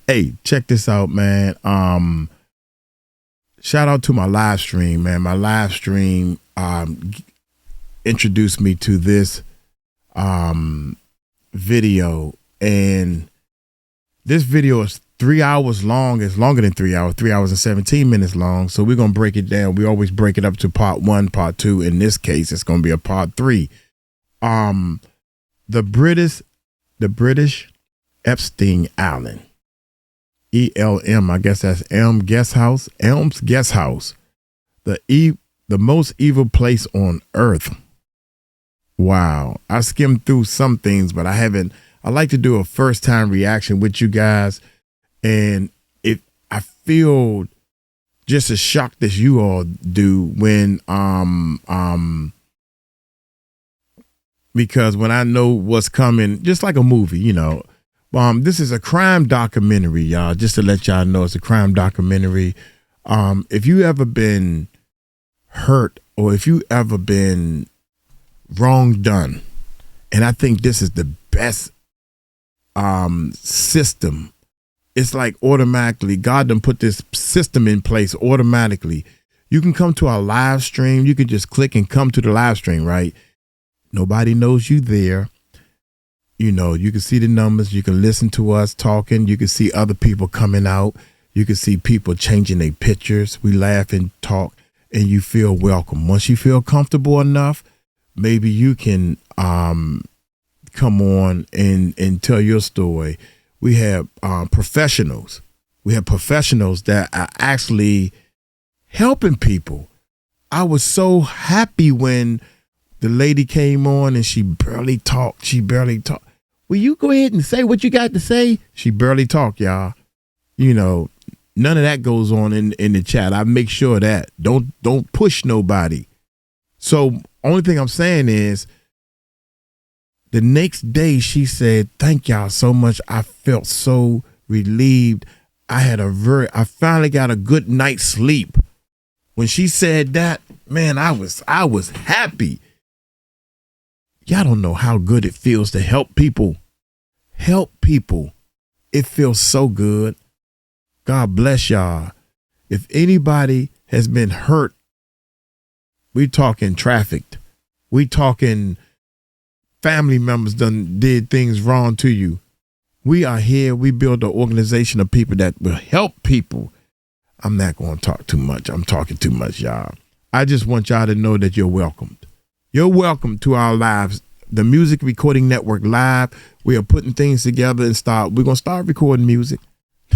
Hey, check this out, man. Shout out to my live stream, man. My live stream introduced me to this video, and this video is 3 hours long. It's longer than 3 hours, 3 hours and 17 minutes long. So we're gonna break it down. We always break it up to part 1, part 2. In this case, it's gonna be a part 3. The British Epstein Island, ELM, I guess that's Elm's Guest House, the most evil place on earth. Wow. I skimmed through some things, but I like to do a first time reaction with you guys. And I feel just as shocked as you all do when, because when I know what's coming, just like a movie, you know, this is a crime documentary, y'all, just to let y'all know it's a crime documentary. If you ever been hurt or if you ever been wrong done, and I think this is the best system. It's like automatically, God done put this system in place automatically. You can come to our live stream. You can just click and come to the live stream, right? Nobody knows you there. You know, you can see the numbers. You can listen to us talking. You can see other people coming out. You can see people changing their pictures. We laugh and talk, and you feel welcome. Once you feel comfortable enough, maybe you can come on and tell your story. We have professionals. We have professionals that are actually helping people. I was so happy when the lady came on and she barely talked. Will you go ahead and say what you got to say? She barely talked, y'all. You know, none of that goes on in the chat. I make sure that don't push nobody. So only thing I'm saying is the next day she said, thank y'all so much. I felt so relieved. I finally got a good night's sleep. When she said that, man, I was happy. Y'all don't know how good it feels to help people. Help people. It feels so good. God bless y'all. If anybody has been hurt, we talking trafficked. We talking family members did things wrong to you. We are here. We build an organization of people that will help people. I'm not going to talk too much. I'm talking too much, y'all. I just want y'all to know that you're welcomed. You're welcome to our lives. The Music Recording Network Live. We are putting things together and we're going to start recording music.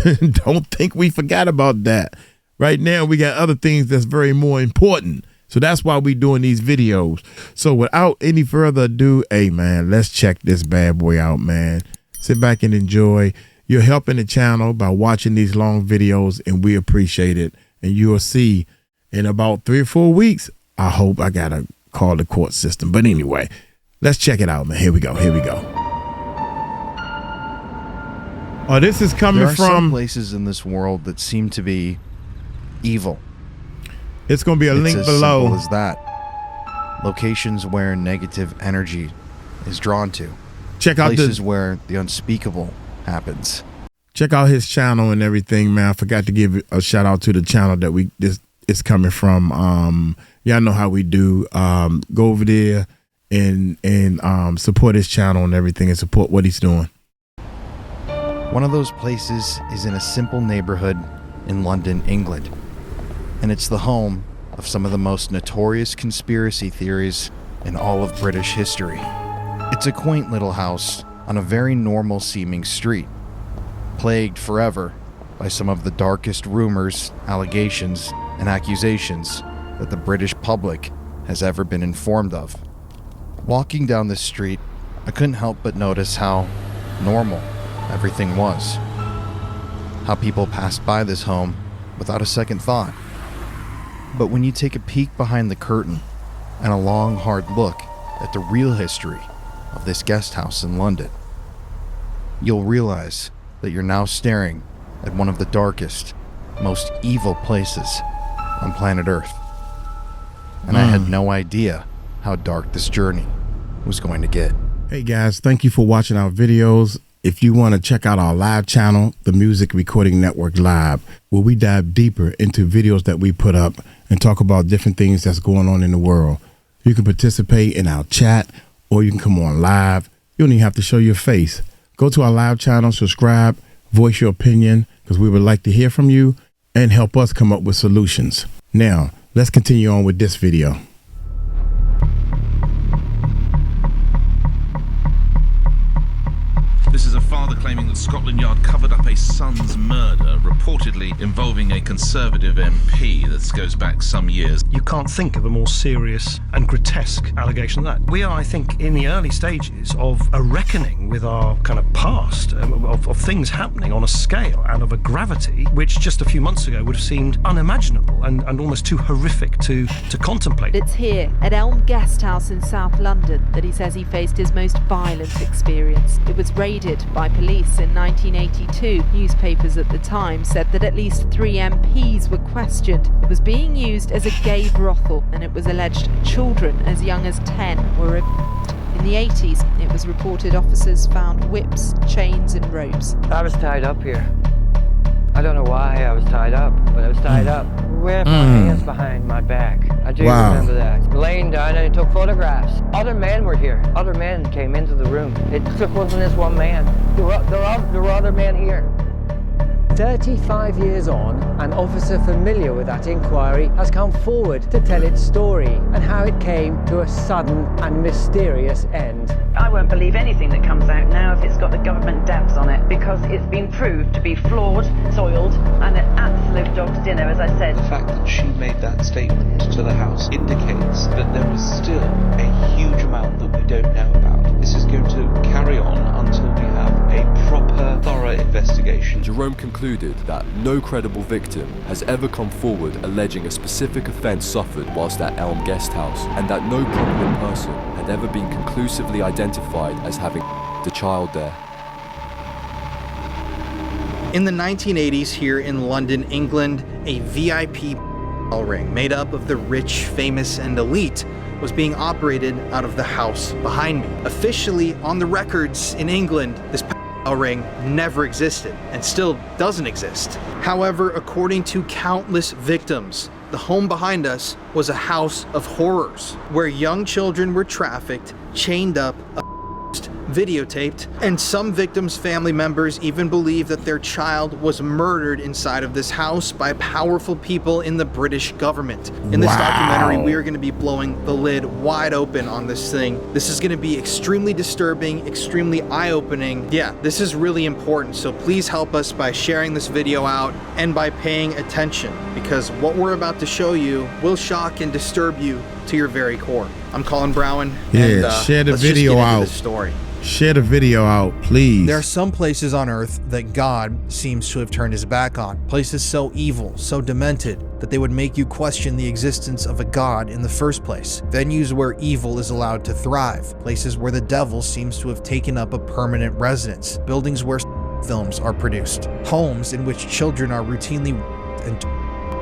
Don't think we forgot about that. Right now, we got other things that's very more important. So that's why we're doing these videos. So without any further ado, hey, man, let's check this bad boy out, man. Sit back and enjoy. You're helping the channel by watching these long videos, and we appreciate it. And you'll see in about 3 or 4 weeks, I hope I got to call the court system. But anyway, let's check it out, man. Here we go. Oh, this is coming from... There are some places in this world that seem to be evil. It's going to be a link below. Simple as that. Locations where negative energy is drawn to. Check out places where the unspeakable happens. Check out his channel and everything, man. I forgot to give a shout out to the channel that this is coming from. Y'all know how we do. Go over there and support his channel and everything and support what he's doing. One of those places is in a simple neighborhood in London, England. And it's the home of some of the most notorious conspiracy theories in all of British history. It's a quaint little house on a very normal seeming street, plagued forever by some of the darkest rumors, allegations, and accusations that the British public has ever been informed of. Walking down this street, I couldn't help but notice how normal everything was. How people passed by this home without a second thought. But when you take a peek behind the curtain and a long, hard look at the real history of this guest house in London, you'll realize that you're now staring at one of the darkest, most evil places on planet Earth. And I had no idea how dark this journey was going to get. Hey guys, thank you for watching our videos. If you want to check out our live channel, the Music Recording Network Live, where we dive deeper into videos that we put up and talk about different things that's going on in the world. You can participate in our chat, or you can come on live. You don't even have to show your face. Go to our live channel, subscribe, voice your opinion, because we would like to hear from you and help us come up with solutions. Now, let's continue on with this video. This is a father claiming that Scotland Yard covered up a son's murder, reportedly involving a Conservative MP. This goes back some years. You can't think of a more serious and grotesque allegation than that. We are, I think, in the early stages of a reckoning with our kind of past, of things happening on a scale and of a gravity which just a few months ago would have seemed unimaginable and almost too horrific to contemplate. It's here at Elm Guesthouse in South London that he says he faced his most violent experience. It was raided by police in 1982. Newspapers at the time said that at least 3 MPs were questioned. It was being used as a gay brothel, and it was alleged children as young as 10 were abused. In the 80s, it was reported officers found whips, chains and ropes. I was tied up here. I don't know why I was tied up, but I was tied up with my hands behind my back. I do remember that. Laying down, and he took photographs. Other men were here. Other men came into the room. It just wasn't this one man. There were other men here. 35 years on, an officer familiar with that inquiry has come forward to tell its story and how it came to a sudden and mysterious end. I won't believe anything that comes out now if it's got the government dabs on it, because it's been proved to be flawed, soiled, and an absolute dog's dinner, as I said. The fact that she made that statement to the House indicates that there is still a huge amount that we don't know about. This is going to carry on until we have a proper, thorough investigation. Jerome concluded that no credible victim has ever come forward alleging a specific offence suffered whilst at Elm Guesthouse, and that no prominent person had ever been conclusively identified as having the child there. In the 1980s here in London, England, a VIP ring made up of the rich, famous, and elite was being operated out of the house behind me. Officially on the records in England, this ring never existed and still doesn't exist. However, according to countless victims, the home behind us was a house of horrors where young children were trafficked, chained up, videotaped, and some victims' family members even believe that their child was murdered inside of this house by powerful people in the British government. In this documentary, we are going to be blowing the lid wide open on this thing. This is going to be extremely disturbing, extremely eye-opening. Yeah, this is really important, so please help us by sharing this video out and by paying attention, because what we're about to show you will shock and disturb you to your very core. I'm Colin Browen, and share the let's video just get into out. this story. Share the video out, please. There are some places on earth that God seems to have turned his back on. Places so evil, so demented, that they would make you question the existence of a God in the first place. Venues where evil is allowed to thrive. Places where the devil seems to have taken up a permanent residence. Buildings where films are produced. Homes in which children are routinely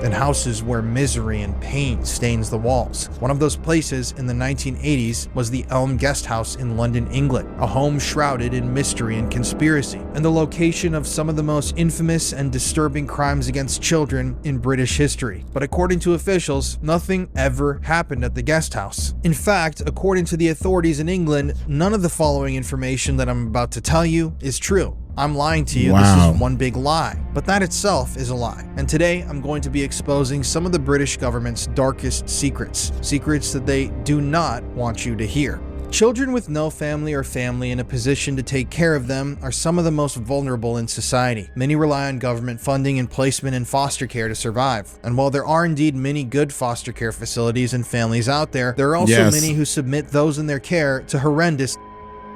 and houses where misery and pain stains the walls. One of those places in the 1980s was the Elm Guesthouse in London, England, a home shrouded in mystery and conspiracy, and the location of some of the most infamous and disturbing crimes against children in British history. But according to officials, nothing ever happened at the guest house. In fact, according to the authorities in England, none of the following information that I'm about to tell you is true. I'm lying to you. This is one big lie. But that itself is a lie. And today I'm going to be exposing some of the British government's darkest secrets. Secrets that they do not want you to hear. Children with no family or family in a position to take care of them are some of the most vulnerable in society. Many rely on government funding and placement in foster care to survive. And while there are indeed many good foster care facilities and families out there, there are also many who submit those in their care to horrendous.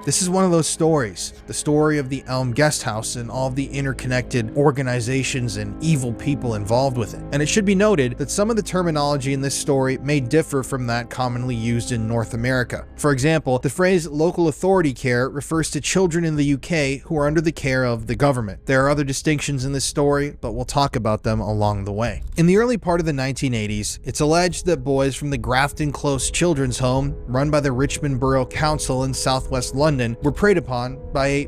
This is one of those stories, the story of the Elm Guesthouse and all of the interconnected organizations and evil people involved with it. And it should be noted that some of the terminology in this story may differ from that commonly used in North America. For example, the phrase local authority care refers to children in the UK who are under the care of the government. There are other distinctions in this story, but we'll talk about them along the way. In the early part of the 1980s, it's alleged that boys from the Grafton Close Children's Home, run by the Richmond Borough Council in southwest London, were preyed upon by a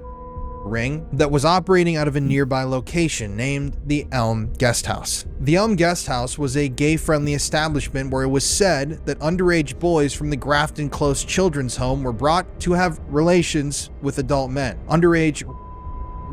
ring that was operating out of a nearby location named the Elm Guest House. The Elm Guest House was a gay-friendly establishment where it was said that underage boys from the Grafton Close Children's Home were brought to have relations with adult men. Underage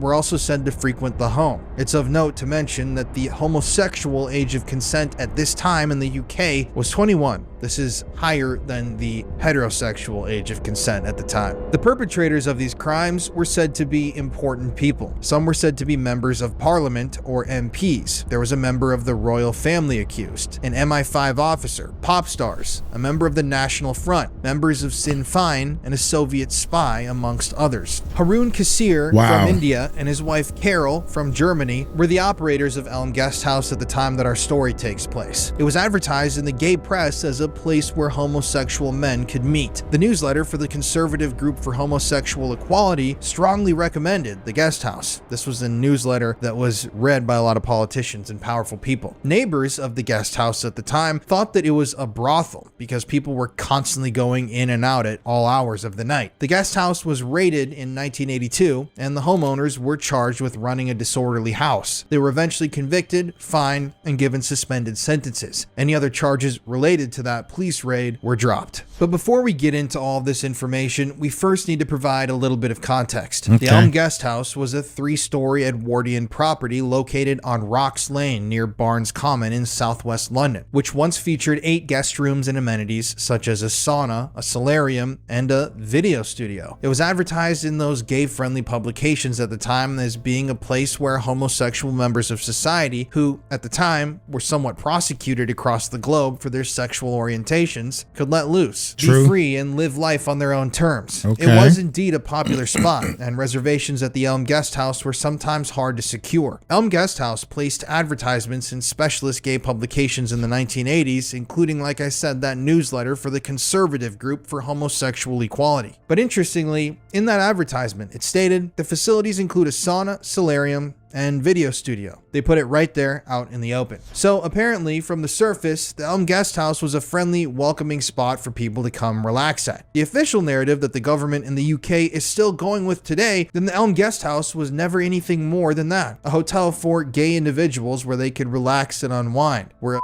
were also said to frequent the home. It's of note to mention that the homosexual age of consent at this time in the UK was 21. This is higher than the heterosexual age of consent at the time. The perpetrators of these crimes were said to be important people. Some were said to be members of parliament or MPs. There was a member of the royal family accused, an MI5 officer, pop stars, a member of the National Front, members of Sinn Féin, and a Soviet spy, amongst others. Haroon Kassir from India and his wife Carol from Germany were the operators of Elm Guest House at the time that our story takes place. It was advertised in the gay press as a place where homosexual men could meet. The newsletter for the conservative group for homosexual equality strongly recommended the guest house. This was a newsletter that was read by a lot of politicians and powerful people. Neighbors of the guest house at the time thought that it was a brothel because people were constantly going in and out at all hours of the night. The guest house was raided in 1982 and the homeowners were charged with running a disorderly house. They were eventually convicted, fined, and given suspended sentences. Any other charges related to that police raid were dropped. But before we get into all of this information, we first need to provide a little bit of context. The Elm Guest House was a 3-story Edwardian property located on Rocks Lane near Barnes Common in southwest London, which once featured 8 guest rooms and amenities such as a sauna, a solarium, and a video studio. It was advertised in those gay-friendly publications at the time as being a place where homosexual members of society, who at the time were somewhat prosecuted across the globe for their sexual orientations, could let loose, be free, and live life on their own terms. It was indeed a popular spot, and reservations at the Elm Guest House were sometimes hard to secure. Elm Guest House placed advertisements in specialist gay publications in the 1980s, including, like I said, that newsletter for the conservative group for homosexual equality. But interestingly, in that advertisement, it stated the facilities include a sauna, solarium, and video studio. They put it right there out in the open. So apparently, from the surface, the Elm Guest House was a friendly, welcoming spot for people to come relax at. The official narrative that the government in the UK is still going with today, then the Elm Guest House was never anything more than that. A hotel for gay individuals where they could relax and unwind, where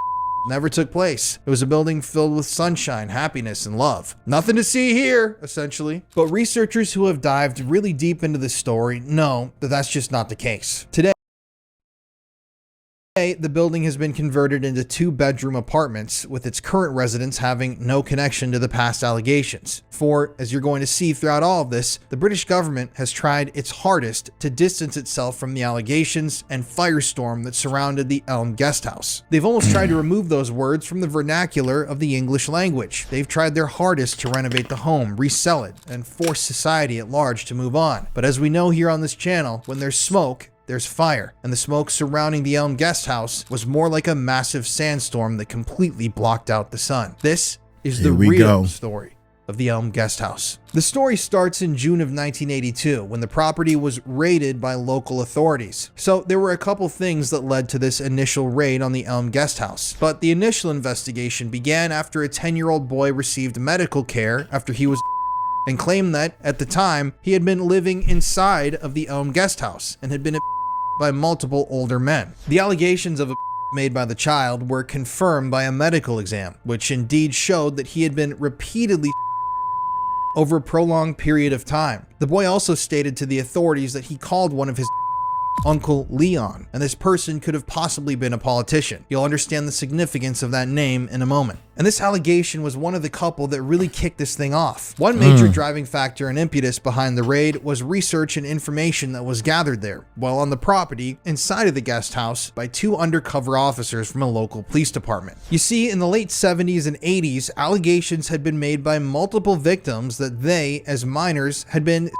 never took place. It was a building filled with sunshine, happiness, and love. Nothing to see here, essentially. But researchers who have dived really deep into this story know that that's just not the case. Today, the building has been converted into 2-bedroom apartments, with its current residents having no connection to the past allegations. For, as you're going to see throughout all of this, the British government has tried its hardest to distance itself from the allegations and firestorm that surrounded the Elm Guest House. They've almost tried to remove those words from the vernacular of the English language. They've tried their hardest to renovate the home, resell it, and force society at large to move on. But as we know here on this channel, when there's smoke, there's fire, and the smoke surrounding the Elm Guest House was more like a massive sandstorm that completely blocked out the sun. This is the real story of the Elm Guest House. The story starts in June of 1982 when the property was raided by local authorities. So there were a couple things that led to this initial raid on the Elm Guest House. But the initial investigation began after a 10-year-old boy received medical care after he was and claimed that, at the time, he had been living inside of the Elm Guest House and had been by multiple older men. The allegations of made by the child were confirmed by a medical exam, which indeed showed that he had been repeatedly over a prolonged period of time. The boy also stated to the authorities that he called one of his Uncle Leon, and this person could have possibly been a politician. You'll understand the significance of that name in a moment. And this allegation was one of the couple that really kicked this thing off. One major driving factor and impetus behind the raid was research and information that was gathered there, while on the property, inside of the guest house, by 2 undercover officers from a local police department. You see, in the late 70s and 80s, allegations had been made by multiple victims that they, as minors, had been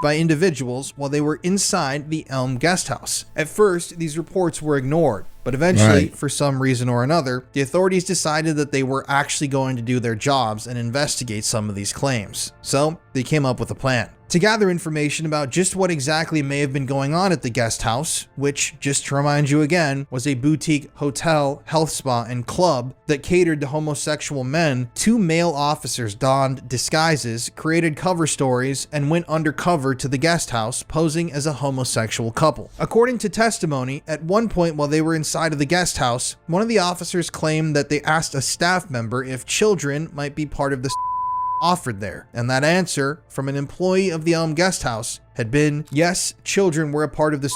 by individuals while they were inside the Elm Guest House. At first, these reports were ignored, but eventually, for some reason or another, the authorities decided that they were actually going to do their jobs and investigate some of these claims. So, they came up with a plan. to gather information about just what exactly may have been going on at the guest house, which, just to remind you again, was a boutique hotel, health spa, and club that catered to homosexual men. 2 male officers donned disguises, created cover stories, and went undercover to the guest house, posing as a homosexual couple. According to testimony, at one point while they were inside of the guest house, one of the officers claimed that they asked a staff member if children might be part of the offered there, and that answer from an employee of the guest house had been, yes, children were a part of the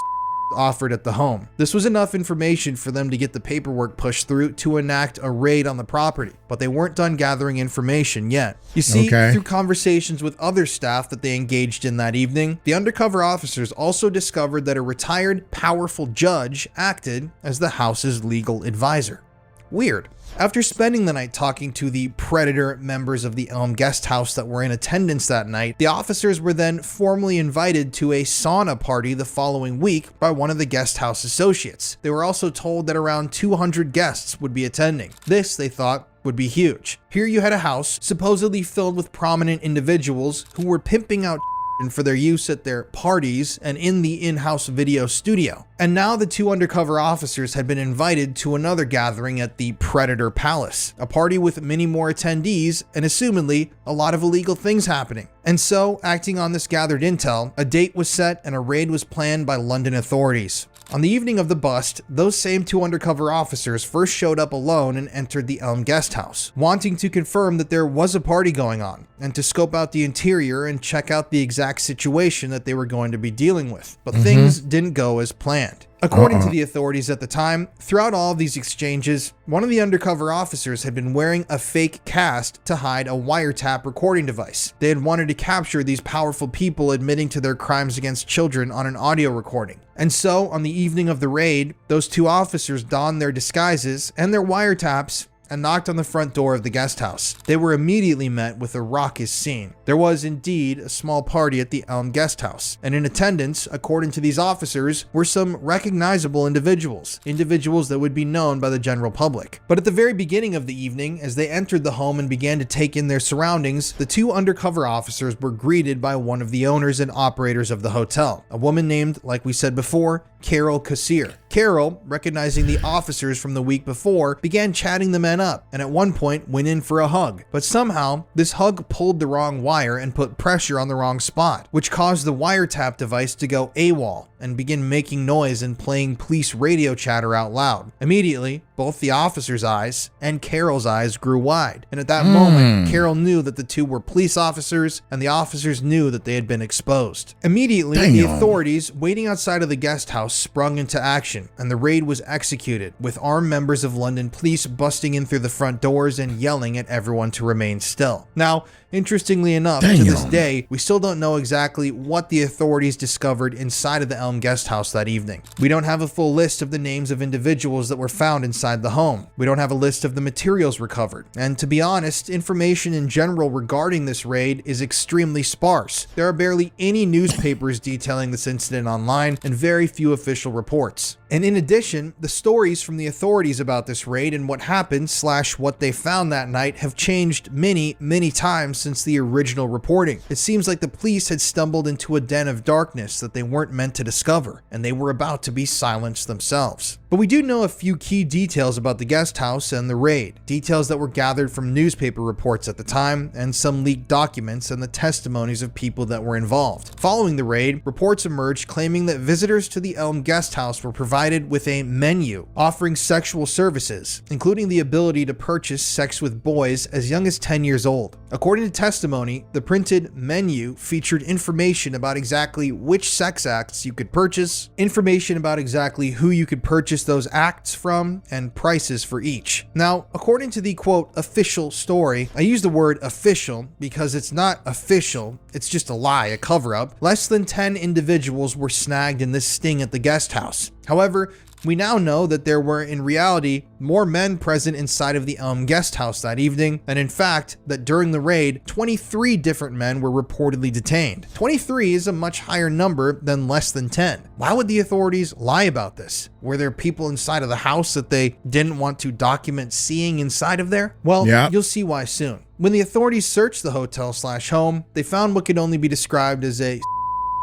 offered at the home. This was enough information for them to get the paperwork pushed through to enact a raid on the property, but they weren't done gathering information yet. You see, through conversations with other staff that they engaged in that evening, the undercover officers also discovered that a retired, powerful judge acted as the house's legal advisor. Weird. After spending the night talking to the predator members of the guest house that were in attendance that night, the officers were then formally invited to a sauna party the following week by one of the guest house associates. They were also told that around 200 guests would be attending. This, they thought, would be huge. Here you had a house supposedly filled with prominent individuals who were pimping out and for their use at their parties and in the in-house video studio. And now the 2 undercover officers had been invited to another gathering at the Predator Palace, a party with many more attendees and assumedly a lot of illegal things happening. And so, acting on this gathered intel, a date was set and a raid was planned by London authorities. On the evening of the bust, those same 2 undercover officers first showed up alone and entered the guest house, wanting to confirm that there was a party going on and to scope out the interior and check out the exact situation that they were going to be dealing with. But things didn't go as planned. According to the authorities at the time, throughout all of these exchanges, one of the undercover officers had been wearing a fake cast to hide a wiretap recording device. They had wanted to capture these powerful people admitting to their crimes against children on an audio recording. And so, on the evening of the raid, those 2 officers donned their disguises and their wiretaps and knocked on the front door of the guest house. They were immediately met with a raucous scene. There was indeed a small party at the guest house, and in attendance, according to these officers, were some recognizable individuals that would be known by the general public. But at the very beginning of the evening, as they entered the home and began to take in their surroundings, the 2 undercover officers were greeted by one of the owners and operators of the hotel, a woman named, like we said before, 𝗟𝗓𝗡𝗅. Carol, recognizing the officers from the week before, began chatting the men up and at one point went in for a hug. But somehow, this hug pulled the wrong wire and put pressure on the wrong spot, which caused the wiretap device to go AWOL and begin making noise and playing police radio chatter out loud. Immediately, both the officer's eyes and Carol's eyes grew wide. And at that moment, Carol knew that the 2 were police officers and the officers knew that they had been exposed. Immediately, the authorities waiting outside of the guest house sprung into action and the raid was executed, with armed members of London police busting in through the front doors and yelling at everyone to remain still. Now, interestingly enough, to this day, we still don't know exactly what the authorities discovered inside of the guest house that evening. We don't have a full list of the names of individuals that were found inside the home. We don't have a list of the materials recovered. And to be honest, information in general regarding this raid is extremely sparse. There are barely any newspapers detailing this incident online and very few official reports. And in addition, the stories from the authorities about this raid and what happened / what they found that night have changed many, many times since the original reporting. It seems like the police had stumbled into a den of darkness that they weren't meant to discover, and they were about to be silenced themselves. But we do know a few key details about the guest house and the raid, details that were gathered from newspaper reports at the time, and some leaked documents and the testimonies of people that were involved. Following the raid, reports emerged claiming that visitors to the guest house were provided with a menu offering sexual services, including the ability to purchase sex with boys as young as 10 years old. According to testimony, the printed menu featured information about exactly which sex acts you could purchase, information about exactly who you could purchase those acts from, and prices for each. Now, according to the quote official story, I use the word official because it's not official, it's just a lie, a cover-up. Less than 10 individuals were snagged in this sting at the guest house. However, we now know that there were, in reality, more men present inside of the guest house that evening, and in fact, that during the raid, 23 different men were reportedly detained. 23 is a much higher number than less than 10. Why would the authorities lie about this? Were there people inside of the house that they didn't want to document seeing inside of there? Well, you'll see why soon. When the authorities searched the hotel/home, they found what could only be described as a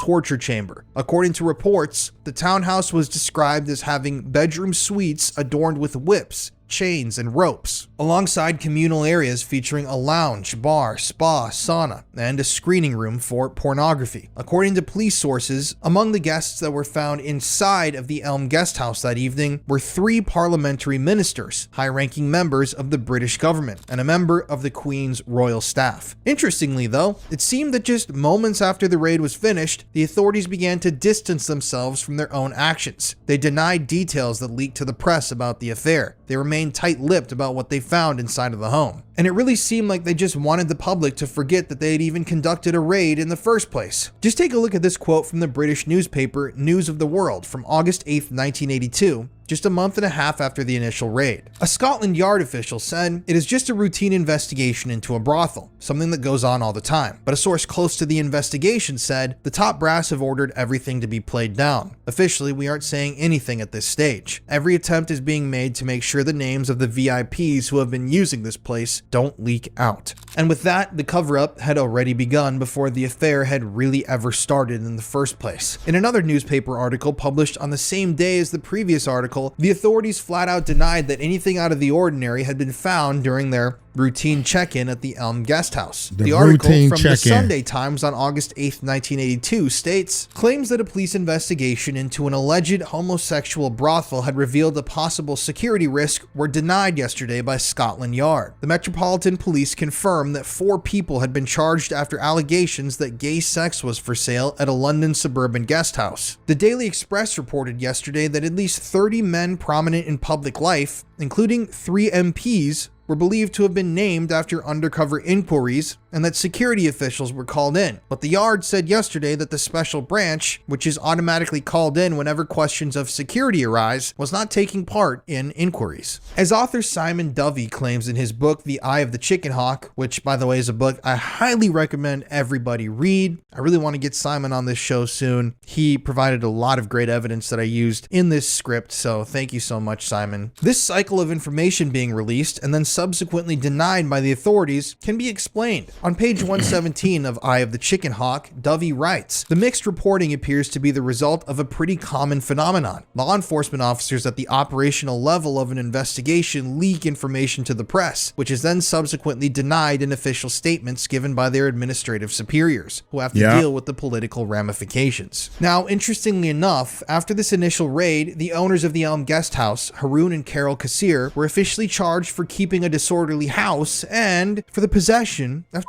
torture chamber. According to reports, the townhouse was described as having bedroom suites adorned with whips, chains, and ropes, alongside communal areas featuring a lounge, bar, spa, sauna, and a screening room for pornography. According to police sources, among the guests that were found inside of the 𝗟𝗡𝗡𝗞𝗦 guest house that evening were 3 parliamentary ministers, high-ranking members of the British government, and a member of the Queen's royal staff. Interestingly, though, it seemed that just moments after the raid was finished, the authorities began to distance themselves from their own actions. They denied details that leaked to the press about the affair. They remained tight-lipped about what they found inside of the home. And it really seemed like they just wanted the public to forget that they had even conducted a raid in the first place. Just take a look at this quote from the British newspaper News of the World from August 8th, 1982, just a month and a half after the initial raid. A Scotland Yard official said, "It is just a routine investigation into a brothel, something that goes on all the time." But a source close to the investigation said, "The top brass have ordered everything to be played down. Officially, we aren't saying anything at this stage. Every attempt is being made to make sure the names of the VIPs who have been using this place don't leak out." And with that, the cover-up had already begun before the affair had really ever started in the first place. In another newspaper article published on the same day as the previous article, the authorities flat out denied that anything out of the ordinary had been found during their routine check-in at the 𝗟𝗡𝗡𝗞𝗦 guest house. The article from the Sunday Times on August 8th, 1982 states, claims that a police investigation into an alleged homosexual brothel had revealed a possible security risk were denied yesterday by Scotland Yard. The Metropolitan Police confirmed that 4 people had been charged after allegations that gay sex was for sale at a London suburban guest house. The Daily Express reported yesterday that at least 30 men prominent in public life, including 3 MPs, were believed to have been named after undercover inquiries and that security officials were called in. But the Yard said yesterday that the special branch, which is automatically called in whenever questions of security arise, was not taking part in inquiries. As author Simon Dovey claims in his book, The Eye of the Chicken Hawk, which by the way is a book I highly recommend everybody read. I really want to get Simon on this show soon. He provided a lot of great evidence that I used in this script, so thank you so much, Simon. This cycle of information being released and then subsequently denied by the authorities can be explained. On page 117 of Eye of the Chicken Hawk, Dovey writes, "The mixed reporting appears to be the result of a pretty common phenomenon. Law enforcement officers at the operational level of an investigation leak information to the press, which is then subsequently denied in official statements given by their administrative superiors, who have to deal with the political ramifications." Now, interestingly enough, after this initial raid, the owners of the 𝗟𝗡𝗡𝗞𝗦 guest house, Haroon and Carol 𝗟𝗓𝗡, were officially charged for keeping a disorderly house and for the possession of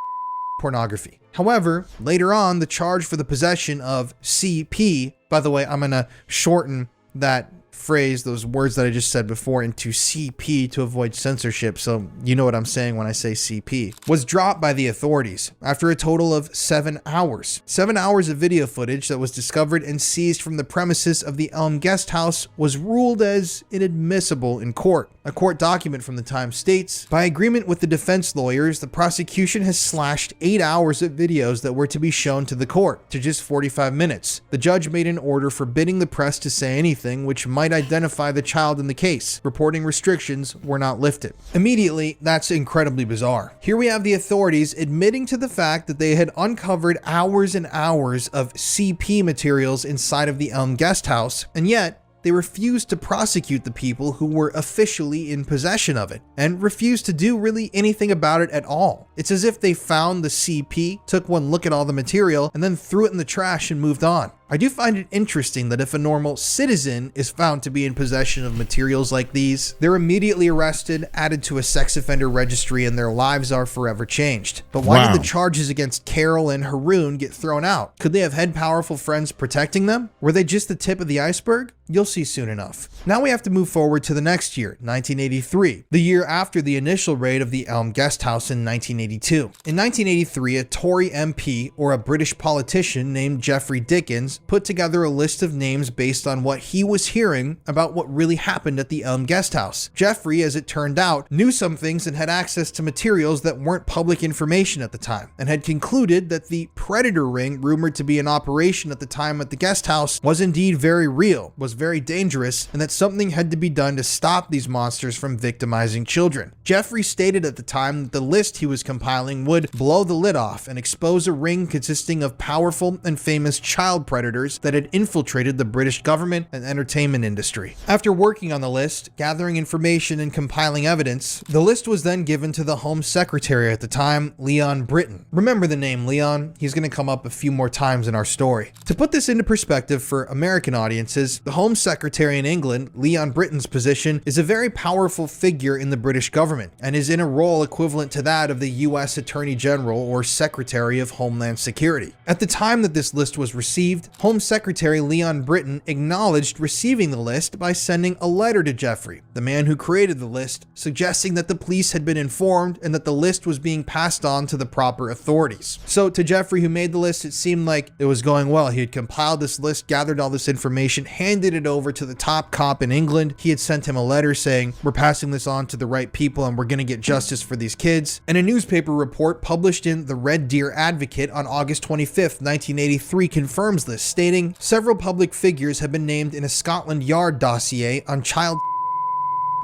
pornography. However, later on, the charge for the possession of CP, by the way, I'm going to shorten that phrase, those words that I just said before, into CP to avoid censorship, so you know what I'm saying when I say CP, was dropped by the authorities after a total of 7 hours. 7 hours of video footage that was discovered and seized from the premises of the 𝗟𝗡𝗡𝗞𝗦 guest house was ruled as inadmissible in court. A court document from the Times states, "By agreement with the defense lawyers, the prosecution has slashed 8 hours of videos that were to be shown to the court to just 45 minutes. The judge made an order forbidding the press to say anything which might identify the child in the case. Reporting restrictions were not lifted." Immediately, that's incredibly bizarre. Here we have the authorities admitting to the fact that they had uncovered hours and hours of CP materials inside of the 𝗟𝗡𝗡𝗞𝗦 guest house, and yet they refused to prosecute the people who were officially in possession of it, and refused to do really anything about it at all. It's as if they found the CP, took one look at all the material, and then threw it in the trash and moved on. I do find it interesting that if a normal citizen is found to be in possession of materials like these, they're immediately arrested, added to a sex offender registry, and their lives are forever changed. But why did the charges against Carol and Haroon get thrown out? Could they have had powerful friends protecting them? Were they just the tip of the iceberg? You'll see soon enough. Now we have to move forward to the next year, 1983, the year after the initial raid of the 𝗟𝗡𝗡𝗞𝗦 guest house in 1982. In 1983, a Tory MP, or a British politician named Geoffrey Dickens, put together a list of names based on what he was hearing about what really happened at the Elm Guesthouse. Jeffrey, as it turned out, knew some things and had access to materials that weren't public information at the time, and had concluded that the predator ring rumored to be in operation at the time at the guest house was indeed very real, was very dangerous, and that something had to be done to stop these monsters from victimizing children. Jeffrey stated at the time that the list he was compiling would blow the lid off and expose a ring consisting of powerful and famous child predators that had infiltrated the British government and entertainment industry. After working on the list, gathering information and compiling evidence, the list was then given to the Home Secretary at the time, Leon Britton. Remember the name Leon? He's going to come up a few more times in our story. To put this into perspective for American audiences, the Home Secretary in England, Leon Britton's position, is a very powerful figure in the British government and is in a role equivalent to that of the US Attorney General or Secretary of Homeland Security. At the time that this list was received, Home Secretary Leon Britton acknowledged receiving the list by sending a letter to Jeffrey, the man who created the list, suggesting that the police had been informed and that the list was being passed on to the proper authorities. So to Jeffrey, who made the list, it seemed like it was going well. He had compiled this list, gathered all this information, handed it over to the top cop in England. He had sent him a letter saying, we're passing this on to the right people and we're going to get justice for these kids. And a newspaper report published in the Red Deer Advocate on August 25th, 1983 confirms this, stating several public figures have been named in a Scotland Yard dossier on child.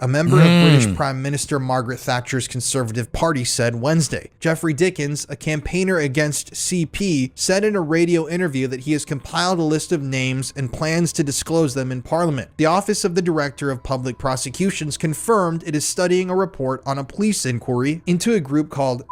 A member of British Prime Minister Margaret Thatcher's Conservative Party said Wednesday. Jeffrey Dickens, a campaigner against CP, said in a radio interview that he has compiled a list of names and plans to disclose them in Parliament. The Office of the Director of Public Prosecutions confirmed it is studying a report on a police inquiry into a group called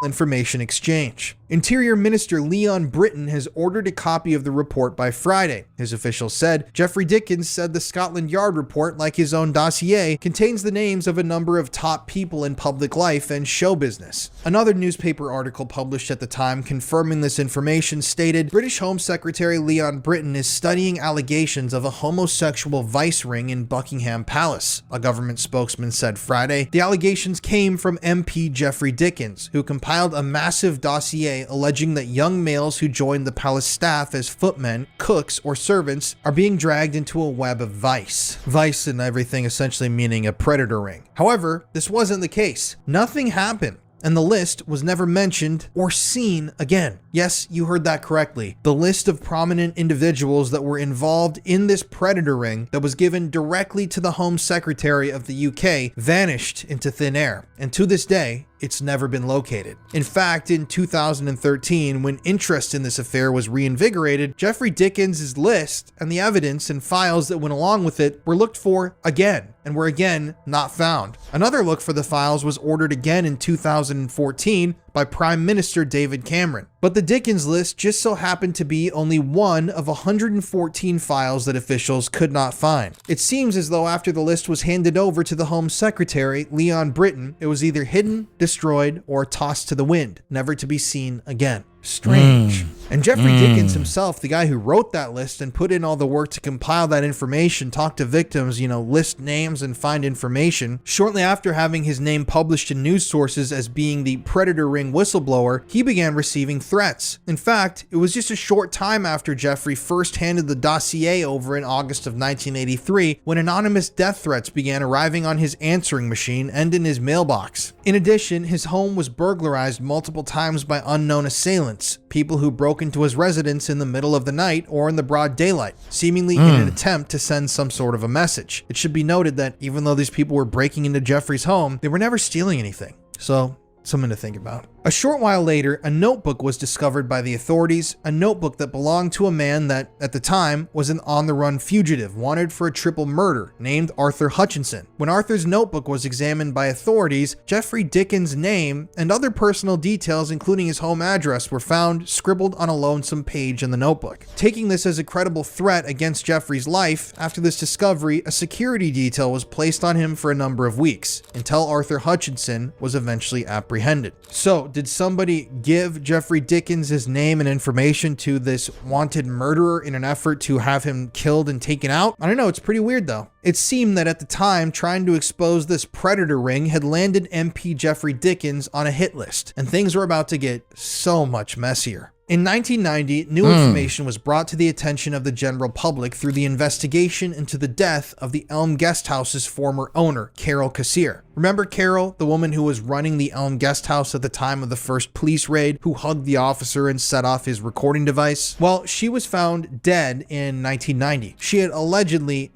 Information Exchange. Interior Minister Leon Britton has ordered a copy of the report by Friday. His officials said Jeffrey Dickens said the Scotland Yard report, like his own dossier, contains the names of a number of top people in public life and show business. Another newspaper article published at the time confirming this information stated British Home Secretary Leon Britton is studying allegations of a homosexual vice ring in Buckingham Palace, a government spokesman said Friday. The allegations came from MP Jeffrey Dickens, who compiled a massive dossier alleging that young males who joined the palace staff as footmen, cooks, or servants are being dragged into a web of vice. Vice and everything essentially meaning a predator ring. However, this wasn't the case. Nothing happened, and the list was never mentioned or seen again. Yes, you heard that correctly. The list of prominent individuals that were involved in this predator ring that was given directly to the Home Secretary of the UK vanished into thin air, and to this day, it's never been located. In fact, in 2013, when interest in this affair was reinvigorated, Jeffrey Dickens' list and the evidence and files that went along with it were looked for again, and were again not found. Another look for the files was ordered again in 2014 by Prime Minister David Cameron. But the Dickens list just so happened to be only one of 114 files that officials could not find. It seems as though after the list was handed over to the Home Secretary, Leon Britton, it was either hidden, destroyed, or tossed to the wind, never to be seen again. Strange. And Jeffrey Dickens himself, the guy who wrote that list and put in all the work to compile that information, talk to victims, list names and find information, shortly after having his name published in news sources as being the predator ring whistleblower, he began receiving threats. In fact, it was just a short time after Jeffrey first handed the dossier over in August of 1983 when anonymous death threats began arriving on his answering machine and in his mailbox. In addition, his home was burglarized multiple times by unknown assailants, people who broke into his residence in the middle of the night or in the broad daylight, seemingly in an attempt to send some sort of a message. It should be noted that even though these people were breaking into Jeffrey's home, they were never stealing anything. So, something to think about. A short while later, a notebook was discovered by the authorities, a notebook that belonged to a man that, at the time, was an on-the-run fugitive wanted for a triple murder named Arthur Hutchinson. When Arthur's notebook was examined by authorities, Jeffrey Dickens' name and other personal details, including his home address, were found scribbled on a lonesome page in the notebook. Taking this as a credible threat against Jeffrey's life, after this discovery, a security detail was placed on him for a number of weeks, until Arthur Hutchinson was eventually apprehended. So, did somebody give Jeffrey Dickens his name and information to this wanted murderer in an effort to have him killed and taken out? I don't know, it's pretty weird though. It seemed that at the time, trying to expose this predator ring had landed MP Jeffrey Dickens on a hit list, and things were about to get so much messier. In 1990, new information was brought to the attention of the general public through the investigation into the death of the 𝗟𝗡𝗡𝗏's former owner, 𝗟𝗚𝗡𝗡𝗏. Remember Carol, the woman who was running the 𝗟𝗚𝗡𝗏 at the time of the first police raid, who hugged the officer and set off his recording device? Well, she was found dead in 1990. She had allegedly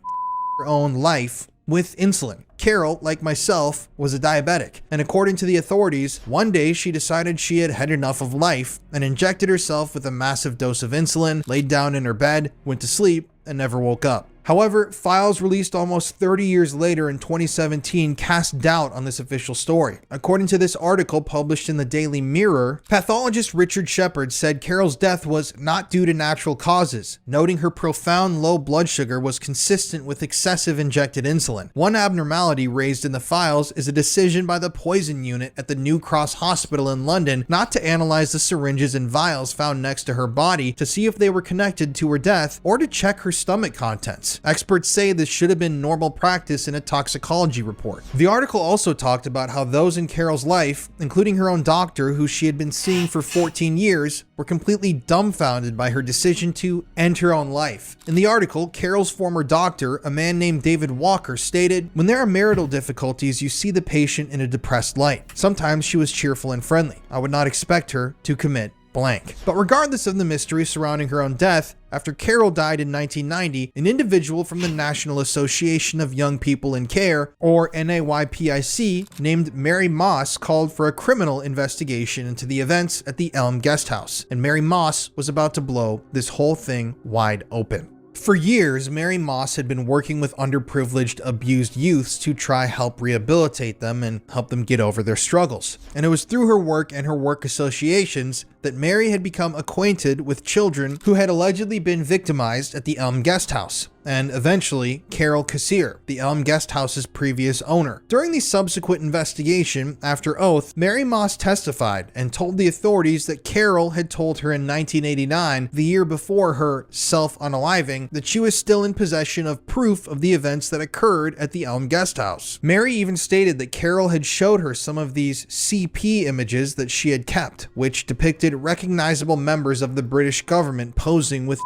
her own life with insulin. Carol, like myself, was a diabetic, and according to the authorities, one day she decided she had had enough of life and injected herself with a massive dose of insulin, laid down in her bed, went to sleep, and never woke up. However, files released almost 30 years later in 2017 cast doubt on this official story. According to this article published in the Daily Mirror, pathologist Richard Shepard said Carol's death was not due to natural causes, noting her profound low blood sugar was consistent with excessive injected insulin. One abnormality raised in the files is a decision by the poison unit at the New Cross Hospital in London not to analyze the syringes and vials found next to her body to see if they were connected to her death or to check her stomach contents. Experts say this should have been normal practice in a toxicology report. The article also talked about how those in Carol's life, including her own doctor who she had been seeing for 14 years, were completely dumbfounded by her decision to end her own life. In the article, Carol's former doctor, a man named David Walker, stated, "When there are marital difficulties, you see the patient in a depressed light. Sometimes she was cheerful and friendly. I would not expect her to commit blank." But regardless of the mystery surrounding her own death, after Carol died in 1990, an individual from the National Association of Young People in Care, or NAYPIC, named Mary Moss called for a criminal investigation into the events at the 𝗟𝗚𝗡𝗏, and Mary Moss was about to blow this whole thing wide open. For years, Mary Moss had been working with underprivileged, abused youths to try help rehabilitate them and help them get over their struggles. And it was through her work and her work associations that Mary had become acquainted with children who had allegedly been victimized at the 𝗟𝗚𝗡𝗏, and eventually 𝗟𝗚𝗡𝗏𝗏's, the 𝗟𝗚𝗡𝗏𝗏's previous owner. During the subsequent investigation, after oath, Mary Moss testified and told the authorities that Carol had told her in 1989, the year before her self-unaliving, that she was still in possession of proof of the events that occurred at the 𝗟𝗚𝗡𝗏. Mary even stated that Carol had showed her some of these CP images that she had kept, which depicted recognizable members of the British government posing with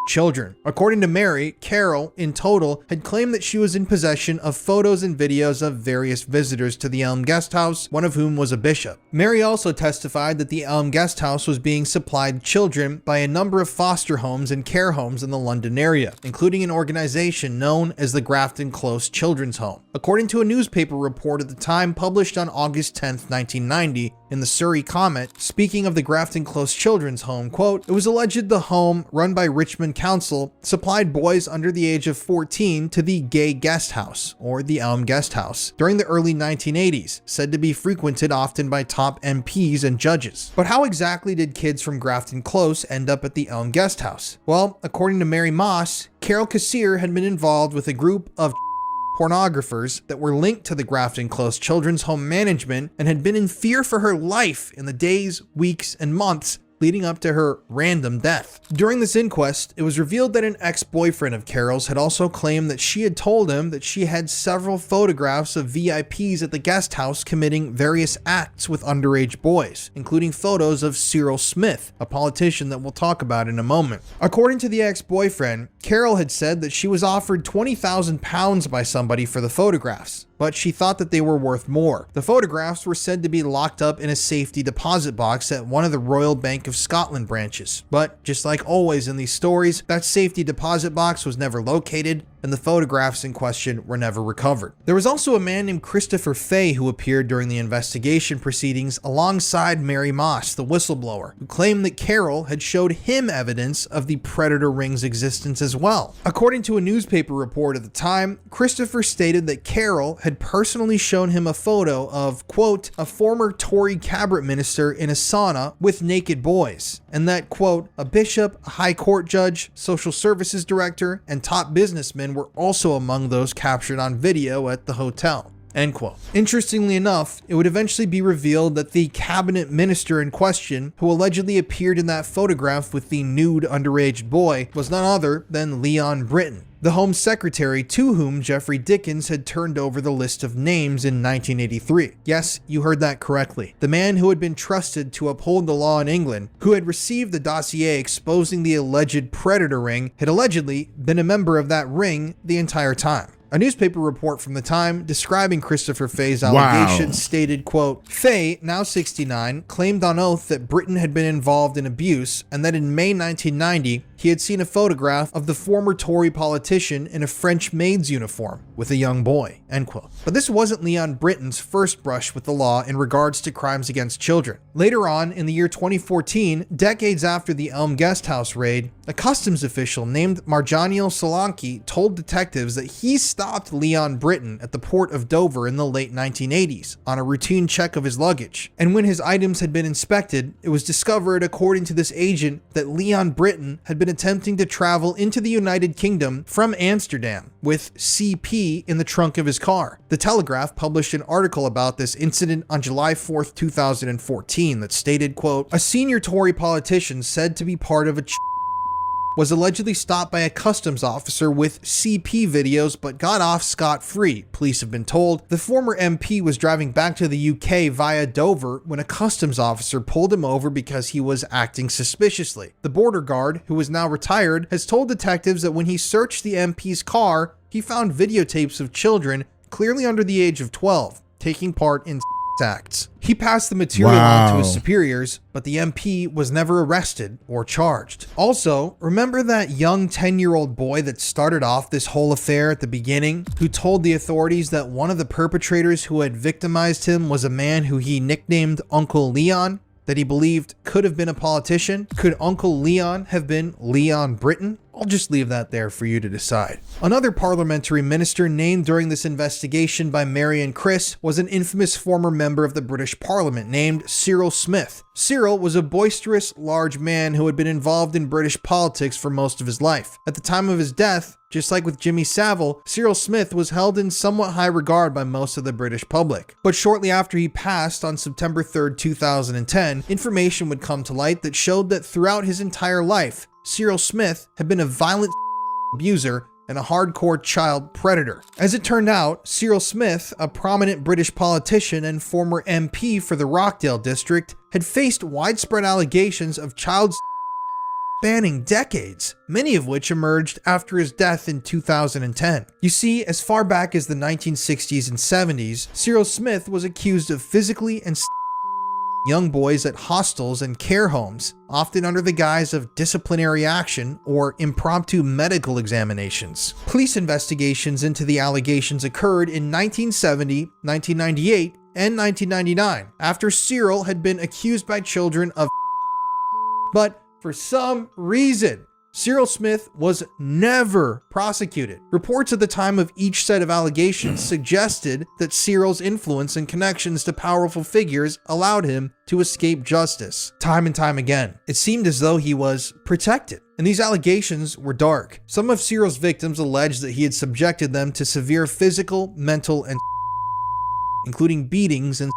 children. According to Mary, Carol, in total, had claimed that she was in possession of photos and videos of various visitors to the 𝗟𝗚𝗡𝗏, one of whom was a bishop. Mary also testified that the 𝗟𝗚𝗡𝗏 was being supplied children by a number of foster homes and care homes in the London area, including an organization known as the Grafton Close Children's Home. According to a newspaper report at the time published on August 10th, 1990, in the Surrey Comet, speaking of the Grafton Close Children's Home, quote, "It was alleged the home, run by Richmond Council, supplied boys under the age of 14 to the gay guest house, or the 𝗟𝗚𝗡𝗏, during the early 1980s, said to be frequented often by top MPs and judges." But how exactly did kids from Grafton Close end up at the 𝗟𝗚𝗡𝗏? Well, according to Mary Moss, 𝗟𝗚𝗡𝗏𝗏 had been involved with a group of pornographers that were linked to the Grafton Close Children's Home management and had been in fear for her life in the days, weeks, and months leading up to her random death. During this inquest, it was revealed that an ex-boyfriend of Carol's had also claimed that she had told him that she had several photographs of VIPs at the guest house committing various acts with underage boys, including photos of Cyril Smith, a politician that we'll talk about in a moment. According to the ex-boyfriend, Carol had said that she was offered £20,000 by somebody for the photographs, but she thought that they were worth more. The photographs were said to be locked up in a safety deposit box at one of the Royal Bank of Scotland branches. But just like always in these stories, that safety deposit box was never located, and the photographs in question were never recovered. There was also a man named Christopher Fay who appeared during the investigation proceedings alongside Mary Moss, the whistleblower, who claimed that Carol had showed him evidence of the predator ring's existence as well. According to a newspaper report at the time, Christopher stated that Carol had personally shown him a photo of, quote, a former Tory cabinet minister in a sauna with naked boys, and that, quote, a bishop, a high court judge, social services director, and top businessmen were also among those captured on video at the hotel. End quote. Interestingly enough, it would eventually be revealed that the cabinet minister in question, who allegedly appeared in that photograph with the nude underage boy, was none other than Leon Britton, the Home Secretary to whom Jeffrey Dickens had turned over the list of names in 1983. Yes, you heard that correctly. The man who had been trusted to uphold the law in England, who had received the dossier exposing the alleged predator ring, had allegedly been a member of that ring the entire time. A newspaper report from the time describing Christopher Faye's allegations stated, quote, Faye, now 69, claimed on oath that Britton had been involved in abuse and that in May 1990, he had seen a photograph of the former Tory politician in a French maid's uniform with a young boy, end quote. But this wasn't Leon Britton's first brush with the law in regards to crimes against children. Later on, in the year 2014, decades after the Elm Guesthouse raid, a customs official named Marjaniel Solanki told detectives that he stopped Leon Britton at the port of Dover in the late 1980s on a routine check of his luggage. And when his items had been inspected, it was discovered, according to this agent, that Leon Britton had been attempting to travel into the United Kingdom from Amsterdam with CP in the trunk of his car. The Telegraph published an article about this incident on July 4th, 2014 that stated, quote, a senior Tory politician said to be part of a was allegedly stopped by a customs officer with CP videos but got off scot-free, police have been told. The former MP was driving back to the UK via Dover when a customs officer pulled him over because he was acting suspiciously. The border guard, who is now retired, has told detectives that when he searched the MP's car, he found videotapes of children clearly under the age of 12 taking part in acts. He passed the material on to his superiors, but the MP was never arrested or charged. Also, remember that young 10-year-old boy that started off this whole affair at the beginning, who told the authorities that one of the perpetrators who had victimized him was a man who he nicknamed Uncle Leon, that he believed could have been a politician? Could Uncle Leon have been Leon Britton? I'll just leave that there for you to decide. Another parliamentary minister named during this investigation by Mary and Chris was an infamous former member of the British Parliament named Cyril Smith. Cyril was a boisterous, large man who had been involved in British politics for most of his life. At the time of his death, just like with Jimmy Savile, Cyril Smith was held in somewhat high regard by most of the British public. But shortly after he passed on September 3rd, 2010, information would come to light that showed that throughout his entire life, Cyril Smith had been a violent abuser and a hardcore child predator. As it turned out, Cyril Smith, a prominent British politician and former MP for the Rockdale district, had faced widespread allegations of child spanning decades, many of which emerged after his death in 2010. You see, as far back as the 1960s and 70s, Cyril Smith was accused of physically and young boys at hostels and care homes, often under the guise of disciplinary action or impromptu medical examinations. Police investigations into the allegations occurred in 1970, 1998, and 1999, after Cyril had been accused by children of but for some reason, Cyril Smith was never prosecuted. Reports at the time of each set of allegations suggested that Cyril's influence and connections to powerful figures allowed him to escape justice. Time and time again, it seemed as though he was protected. And these allegations were dark. Some of Cyril's victims alleged that he had subjected them to severe physical, mental, and including beatings, and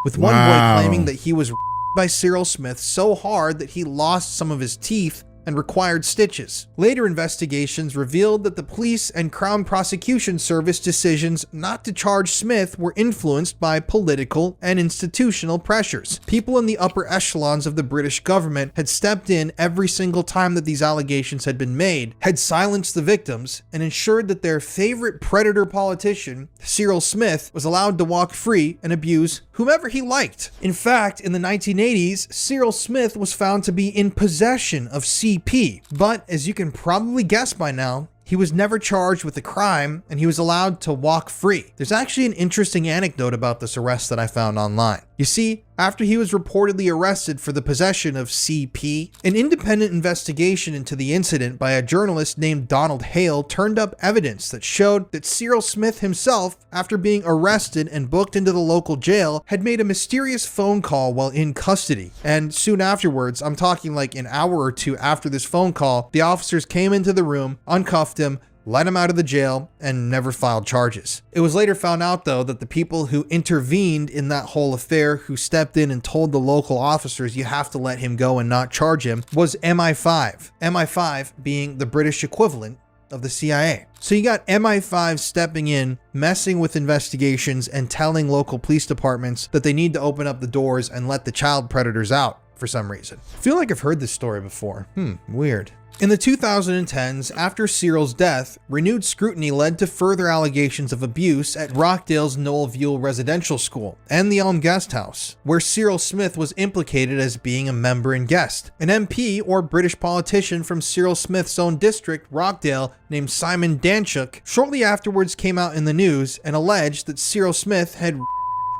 with one boy claiming that he was by Cyril Smith so hard that he lost some of his teeth and required stitches. Later investigations revealed that the police and Crown Prosecution Service decisions not to charge Smith were influenced by political and institutional pressures. People in the upper echelons of the British government had stepped in every single time that these allegations had been made, had silenced the victims, and ensured that their favorite predator politician, Cyril Smith, was allowed to walk free and abuse whomever he liked. In fact, in the 1980s, Cyril Smith was found to be in possession of CP, but as you can probably guess by now, he was never charged with a crime and he was allowed to walk free. There's actually an interesting anecdote about this arrest that I found online. You see, after he was reportedly arrested for the possession of CP, an independent investigation into the incident by a journalist named Donald Hale turned up evidence that showed that Cyril Smith himself, after being arrested and booked into the local jail, had made a mysterious phone call while in custody. And soon afterwards, I'm talking like an hour or two after this phone call, the officers came into the room, uncuffed him, let him out of the jail, and never filed charges. It was later found out, though, that the people who intervened in that whole affair, who stepped in and told the local officers you have to let him go and not charge him, was MI5. MI5 being the British equivalent of the CIA. So you got MI5 stepping in, messing with investigations, and telling local police departments that they need to open up the doors and let the child predators out for some reason. I feel like I've heard this story before. Weird. In the 2010s, after Cyril's death, renewed scrutiny led to further allegations of abuse at Rockdale's Knollview Residential School and the Elm Guest House, where Cyril Smith was implicated as being a member and guest. An MP or British politician from Cyril Smith's own district, Rockdale, named Simon Danchuk, shortly afterwards came out in the news and alleged that Cyril Smith had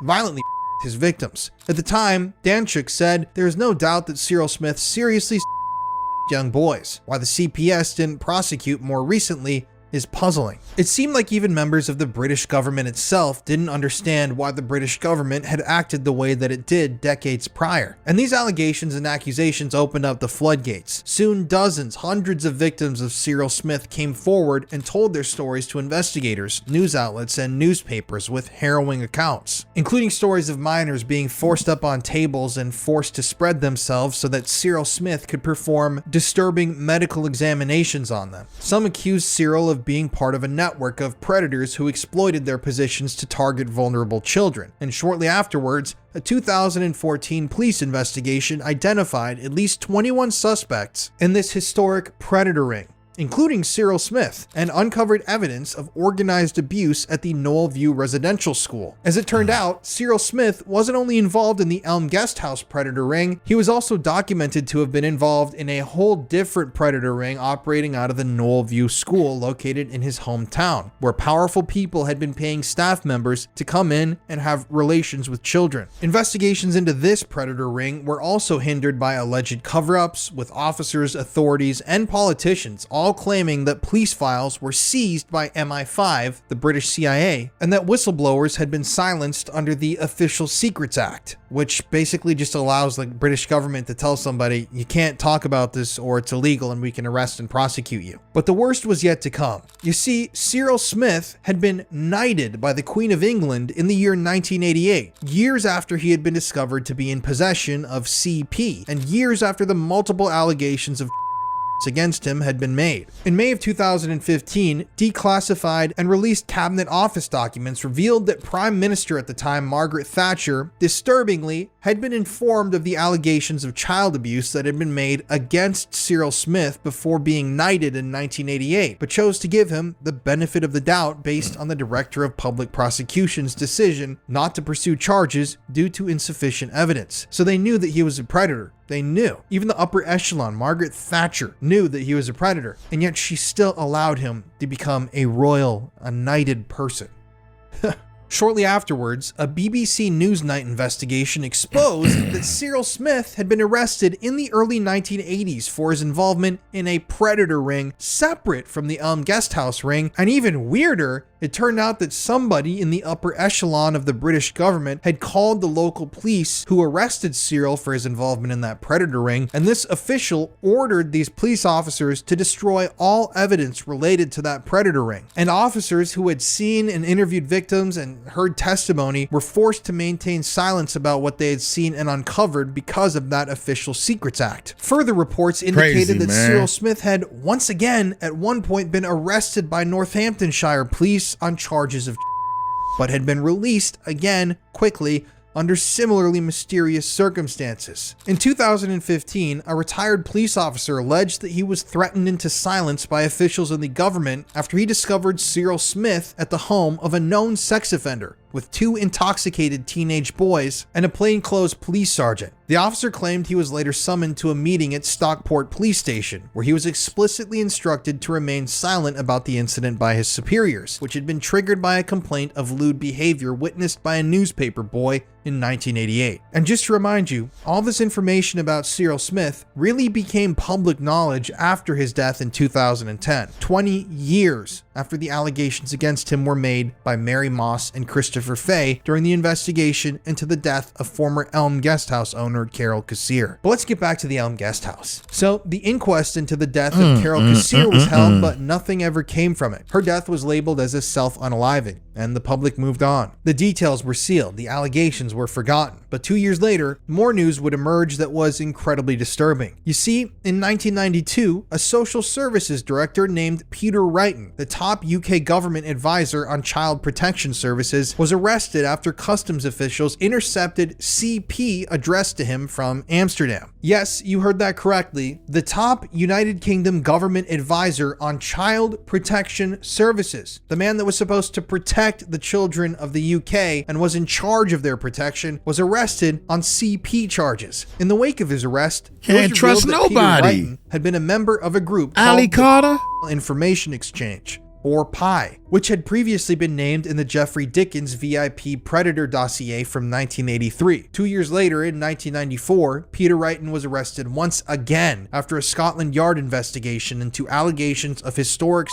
violently his victims. At the time, Danchuk said there is no doubt that Cyril Smith seriously young boys. Why the CPS didn't prosecute more recently is puzzling. It seemed like even members of the British government itself didn't understand why the British government had acted the way that it did decades prior. And these allegations and accusations opened up the floodgates. Soon dozens, hundreds of victims of Cyril Smith came forward and told their stories to investigators, news outlets, and newspapers with harrowing accounts, including stories of minors being forced up on tables and forced to spread themselves so that Cyril Smith could perform disturbing medical examinations on them. Some accused Cyril of being part of a network of predators who exploited their positions to target vulnerable children. And shortly afterwards, a 2014 police investigation identified at least 21 suspects in this historic predator ring, including Cyril Smith, and uncovered evidence of organized abuse at the Knollview Residential School. As it turned out, Cyril Smith wasn't only involved in the Elm Guest House predator ring, he was also documented to have been involved in a whole different predator ring operating out of the Knollview School located in his hometown, where powerful people had been paying staff members to come in and have relations with children. Investigations into this predator ring were also hindered by alleged cover-ups, with officers, authorities, and politicians all claiming that police files were seized by MI5, the British CIA, and that whistleblowers had been silenced under the Official Secrets Act, which basically just allows the British government to tell somebody, you can't talk about this or it's illegal and we can arrest and prosecute you. But the worst was yet to come. You see, Cyril Smith had been knighted by the Queen of England in the year 1988, years after he had been discovered to be in possession of CP, and years after the multiple allegations of against him had been made. In May of 2015, declassified and released cabinet office documents revealed that Prime Minister at the time, Margaret Thatcher, disturbingly had been informed of the allegations of child abuse that had been made against Cyril Smith before being knighted in 1988, but chose to give him the benefit of the doubt based on the Director of Public Prosecution's decision not to pursue charges due to insufficient evidence. So they knew that he was a predator. They knew. Even the upper echelon, Margaret Thatcher, knew that he was a predator, and yet she still allowed him to become a royal, a knighted person. Shortly afterwards, a BBC Newsnight investigation exposed that Cyril Smith had been arrested in the early 1980s for his involvement in a predator ring separate from the Elm Guest House ring, and even weirder, it turned out that somebody in the upper echelon of the British government had called the local police who arrested Cyril for his involvement in that predator ring, and this official ordered these police officers to destroy all evidence related to that predator ring. And officers who had seen and interviewed victims and heard testimony were forced to maintain silence about what they had seen and uncovered because of that Official Secrets Act. Further reports indicated that Cyril Smith had once again at one point been arrested by Northamptonshire police on charges of but had been released again quickly under similarly mysterious circumstances. In 2015, a retired police officer alleged that he was threatened into silence by officials in the government after he discovered Cyril Smith at the home of a known sex offender with 2 intoxicated teenage boys and a plainclothes police sergeant. The officer claimed he was later summoned to a meeting at Stockport Police Station, where he was explicitly instructed to remain silent about the incident by his superiors, which had been triggered by a complaint of lewd behavior witnessed by a newspaper boy in 1988. And just to remind you, all this information about Cyril Smith really became public knowledge after his death in 2010, 20 years after the allegations against him were made by Mary Moss and Christopher Christopher Fay during the investigation into the death of former Elm Guesthouse owner 𝗟𝗢𝗡𝗞𝗦. But let's get back to the Elm Guesthouse. So the inquest into the death of 𝗟𝗢𝗡𝗞𝗦 was held, but nothing ever came from it. Her death was labeled as a self-unaliving, and the public moved on. The details were sealed, the allegations were forgotten. But 2 years later, more news would emerge that was incredibly disturbing. You see, in 1992, a social services director named Peter Wrighton, the top UK government advisor on child protection services, was arrested after customs officials intercepted CP addressed to him from Amsterdam. Yes, you heard that correctly. The top United Kingdom government advisor on child protection services, the man that was supposed to protect the children of the UK and was in charge of their protection, was arrested on CP charges. In the wake of his arrest, can't trust nobody. Peter Wrighton had been a member of a group Ali called Carter Information Exchange, or PI, which had previously been named in the Jeffrey Dickens VIP Predator dossier from 1983. 2 years later, in 1994, Peter Wrighton was arrested once again after a Scotland Yard investigation into allegations of historic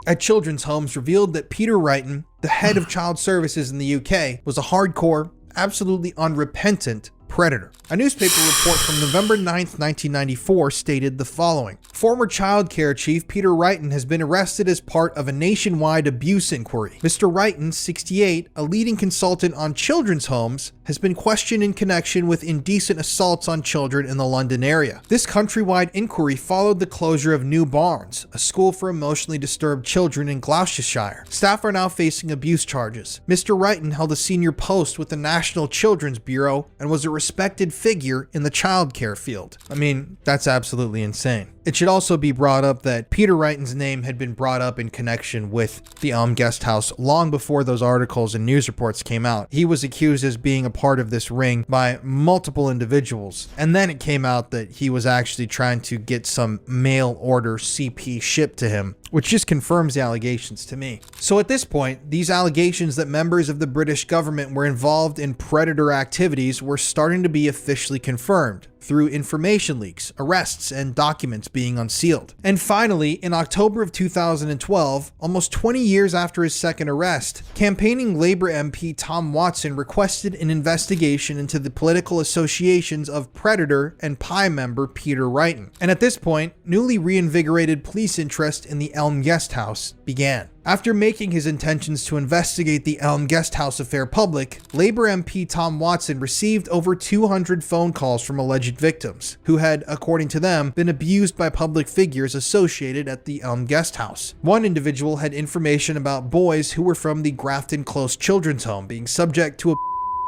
at children's homes revealed that Peter Wrighton, the head of child services in the UK, was a hardcore, absolutely unrepentant predator. A newspaper report from November 9th, 1994 stated the following. Former child care chief Peter Wrighton has been arrested as part of a nationwide abuse inquiry. Mr. Wrighton, 68, a leading consultant on children's homes, has been questioned in connection with indecent assaults on children in the London area. This countrywide inquiry followed the closure of New Barns, a school for emotionally disturbed children in Gloucestershire. Staff are now facing abuse charges. Mr. Wrighton held a senior post with the National Children's Bureau and was a respected figure in the child care field. I mean, that's absolutely insane. It should also be brought up that Peter Wrighton's name had been brought up in connection with the Guesthouse long before those articles and news reports came out. He was accused as being a part of this ring by multiple individuals. And then it came out that he was actually trying to get some mail order CP shipped to him, which just confirms the allegations to me. So at this point, these allegations that members of the British government were involved in predator activities were starting to be officially confirmed through information leaks, arrests, and documents being unsealed. And finally, in October of 2012, almost 20 years after his second arrest, campaigning Labour MP Tom Watson requested an investigation into the political associations of Predator and PI member Peter Wrighton. And at this point, newly reinvigorated police interest in the Elm Guesthouse began. After making his intentions to investigate the Elm Guesthouse affair public, Labour MP Tom Watson received over 200 phone calls from alleged victims, who had, according to them, been abused by public figures associated at the Elm Guesthouse. One individual had information about boys who were from the Grafton Close Children's Home being subject to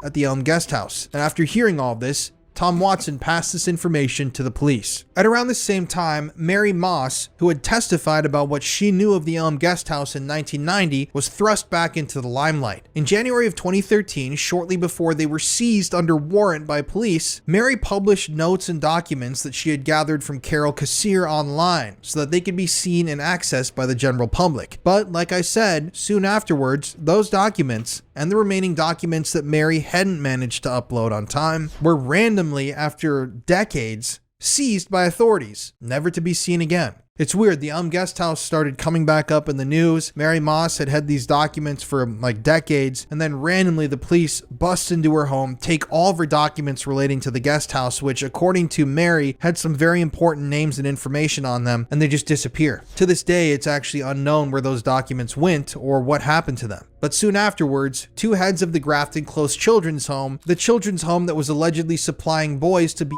at the Elm Guesthouse, and after hearing all this, Tom Watson passed this information to the police. At around the same time, Mary Moss, who had testified about what she knew of the Elm Guesthouse in 1990, was thrust back into the limelight. In January of 2013, shortly before they were seized under warrant by police, Mary published notes and documents that she had gathered from 𝗟𝗢𝗡𝗞𝗦 online so that they could be seen and accessed by the general public. But like I said, soon afterwards, those documents and the remaining documents that Mary hadn't managed to upload on time were randomly, after decades, seized by authorities, never to be seen again. It's weird, the Elm Guesthouse started coming back up in the news. Mary Moss had these documents for like decades, and then randomly the police bust into her home, take all of her documents relating to the guest house, which according to Mary had some very important names and information on them, and they just disappear. To this day, it's actually unknown where those documents went or what happened to them. But soon afterwards, two heads of the Grafton Close Children's Home, the children's home that was allegedly supplying boys to be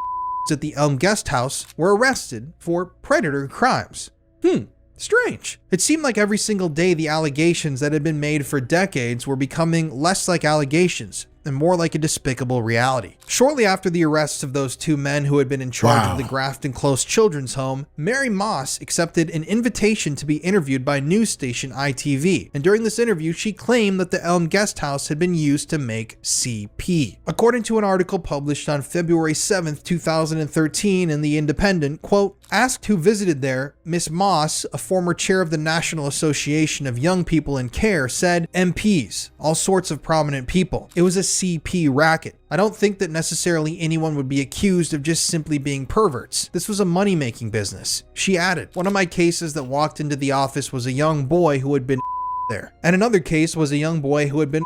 at the Elm Guesthouse, were arrested for predator crimes. Strange. It seemed like every single day the allegations that had been made for decades were becoming less like allegations and more like a despicable reality. Shortly after the arrests of those two men who had been in charge of the Grafton Close Children's Home, Mary Moss accepted an invitation to be interviewed by news station ITV, and during this interview she claimed that the Elm Guesthouse had been used to make CP. According to an article published on February 7th, 2013 in The Independent, quote, asked who visited there, Miss Moss, a former chair of the National Association of Young People in Care, said MPs, all sorts of prominent people. It was a CP racket. I don't think that necessarily anyone would be accused of just simply being perverts. This was a money-making business. She added, one of my cases that walked into the office was a young boy who had been there, and another case was a young boy who had been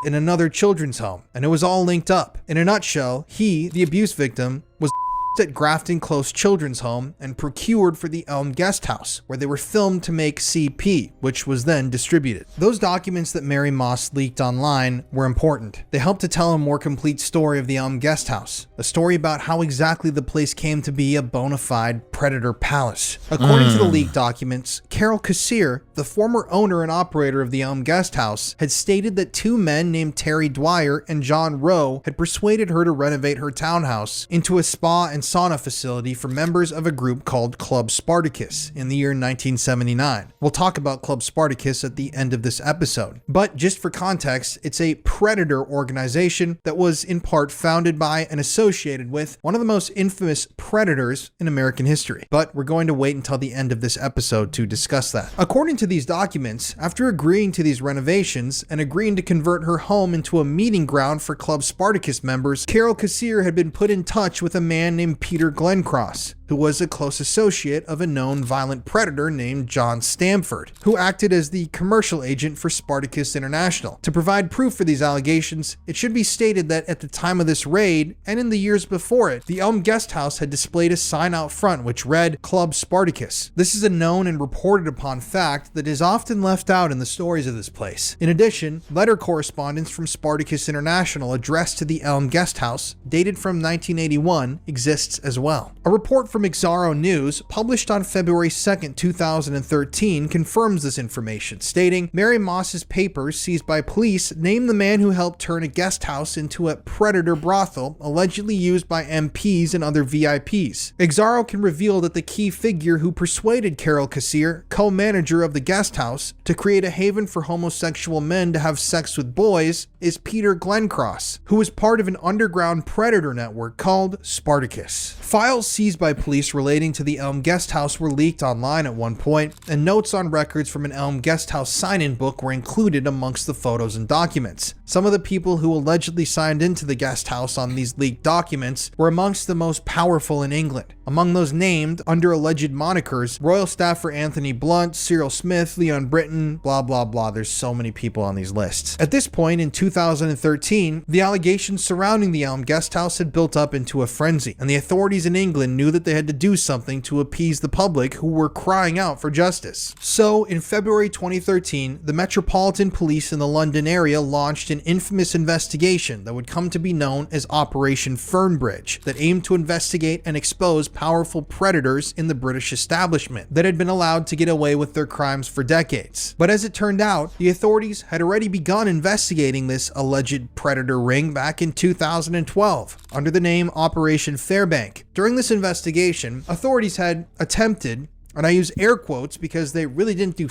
in another children's home, and it was all linked up. In a nutshell, he, the abuse victim, was at Grafton Close Children's Home and procured for the Elm Guest House, where they were filmed to make CP, which was then distributed. Those documents that Mary Moss leaked online were important. They helped to tell a more complete story of the Elm Guest House, a story about how exactly the place came to be a bona fide predator palace. According to the leaked documents, 𝗟𝗓𝗡𝗞𝗦, the former owner and operator of the Elm Guest House, had stated that two men named Terry Dwyer and John Rowe had persuaded her to renovate her townhouse into a spa and sauna facility for members of a group called Club Spartacus in the year 1979. We'll talk about Club Spartacus at the end of this episode. But just for context, it's a predator organization that was in part founded by and associated with one of the most infamous predators in American history. But we're going to wait until the end of this episode to discuss that. According to these documents, after agreeing to these renovations and agreeing to convert her home into a meeting ground for Club Spartacus members, 𝗟𝗓𝗡𝗞𝗦 had been put in touch with a man named Peter Glencross, who was a close associate of a known violent predator named John Stamford, who acted as the commercial agent for Spartacus International. To provide proof for these allegations, it should be stated that at the time of this raid, and in the years before it, the Elm Guest House had displayed a sign out front which read Club Spartacus. This is a known and reported upon fact that is often left out in the stories of this place. In addition, letter correspondence from Spartacus International addressed to the Elm Guest House, dated from 1981, exists as well. A report from Exaro News, published on February 2nd, 2013, confirms this information, stating Mary Moss's papers seized by police name the man who helped turn a guest house into a predator brothel allegedly used by MPs and other VIPs. Exaro can reveal that the key figure who persuaded 𝗟𝗓𝗡𝗞𝗦, co-manager of the guest house, to create a haven for homosexual men to have sex with boys is Peter Glencross, who was part of an underground predator network called Spartacus. Files seized by police relating to the Elm Guest House were leaked online at one point, and notes on records from an Elm Guest House sign-in book were included amongst the photos and documents. Some of the people who allegedly signed into the guest house on these leaked documents were amongst the most powerful in England. Among those named, under alleged monikers, Royal Staffer Anthony Blunt, Cyril Smith, Leon Britton, blah blah blah, there's so many people on these lists. At this point in 2013, the allegations surrounding the Elm Guest House had built up into a frenzy, and the authorities in England knew that they had to do something to appease the public who were crying out for justice. So, in February 2013, the Metropolitan Police in the London area launched an infamous investigation that would come to be known as Operation Fernbridge, that aimed to investigate and expose powerful predators in the British establishment that had been allowed to get away with their crimes for decades. But as it turned out, the authorities had already begun investigating this alleged predator ring back in 2012 under the name Operation Fairbank. During this investigation, authorities had attempted, and I use air quotes because they really didn't do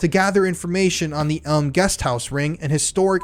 to gather information on the Elm Guest House ring and historic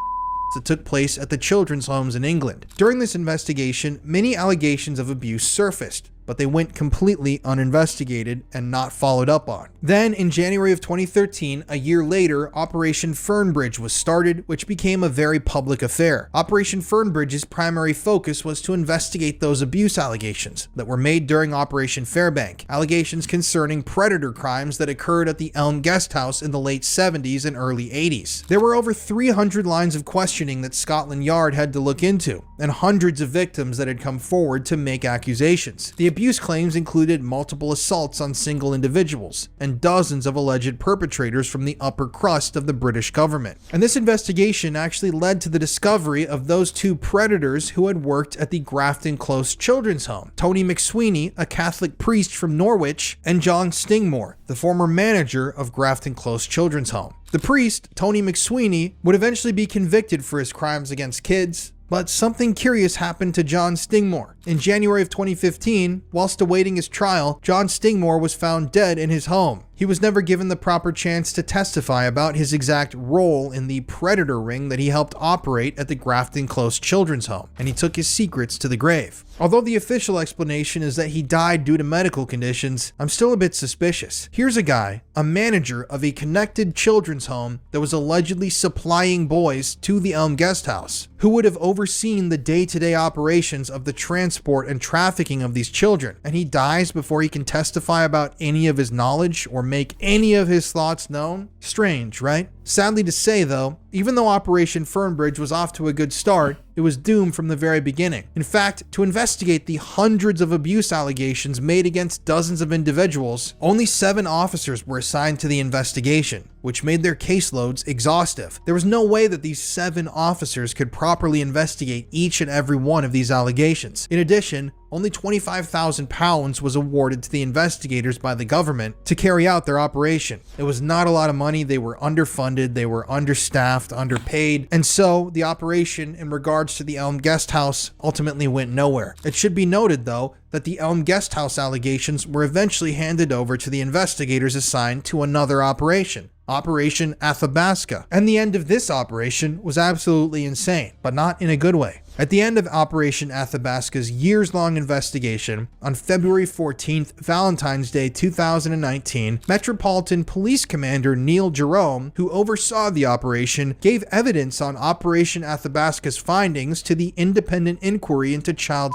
that took place at the children's homes in England. During this investigation, many allegations of abuse surfaced, but they went completely uninvestigated and not followed up on. Then, in January of 2013, a year later, Operation Fernbridge was started, which became a very public affair. Operation Fernbridge's primary focus was to investigate those abuse allegations that were made during Operation Fairbank, allegations concerning predator crimes that occurred at the Elm Guest House in the late 70s and early 80s. There were over 300 lines of questioning that Scotland Yard had to look into, and hundreds of victims that had come forward to make accusations. The abuse claims included multiple assaults on single individuals and dozens of alleged perpetrators from the upper crust of the British government. And this investigation actually led to the discovery of those two predators who had worked at the Grafton Close Children's Home, Tony McSweeney, a Catholic priest from Norwich, and John Stingmore, the former manager of Grafton Close Children's Home. The priest, Tony McSweeney, would eventually be convicted for his crimes against kids, but something curious happened to John Stingmore. In January of 2015, whilst awaiting his trial, John Stingmore was found dead in his home. He was never given the proper chance to testify about his exact role in the predator ring that he helped operate at the Grafton Close Children's Home, and he took his secrets to the grave. Although the official explanation is that he died due to medical conditions, I'm still a bit suspicious. Here's a guy, a manager of a connected children's home that was allegedly supplying boys to the Elm Guest House, who would have overseen the day-to-day operations of the transport and trafficking of these children, and he dies before he can testify about any of his knowledge or make any of his thoughts known? Strange, right? Sadly to say though, even though Operation Fernbridge was off to a good start, it was doomed from the very beginning. In fact, to investigate the hundreds of abuse allegations made against dozens of individuals, only 7 officers were assigned to the investigation, which made their caseloads exhaustive. There was no way that these 7 officers could properly investigate each and every one of these allegations. In addition, only £25,000 was awarded to the investigators by the government to carry out their operation. It was not a lot of money, they were underfunded, they were understaffed, underpaid, and so the operation in regards to the Elm Guest House ultimately went nowhere. It should be noted though that the Elm Guest House allegations were eventually handed over to the investigators assigned to another operation, Operation Athabasca, and the end of this operation was absolutely insane, but not in a good way. At the end of Operation Athabasca's years-long investigation, on February 14th, Valentine's Day 2019, Metropolitan Police Commander Neil Jerome, who oversaw the operation, gave evidence on Operation Athabasca's findings to the Independent Inquiry into Child.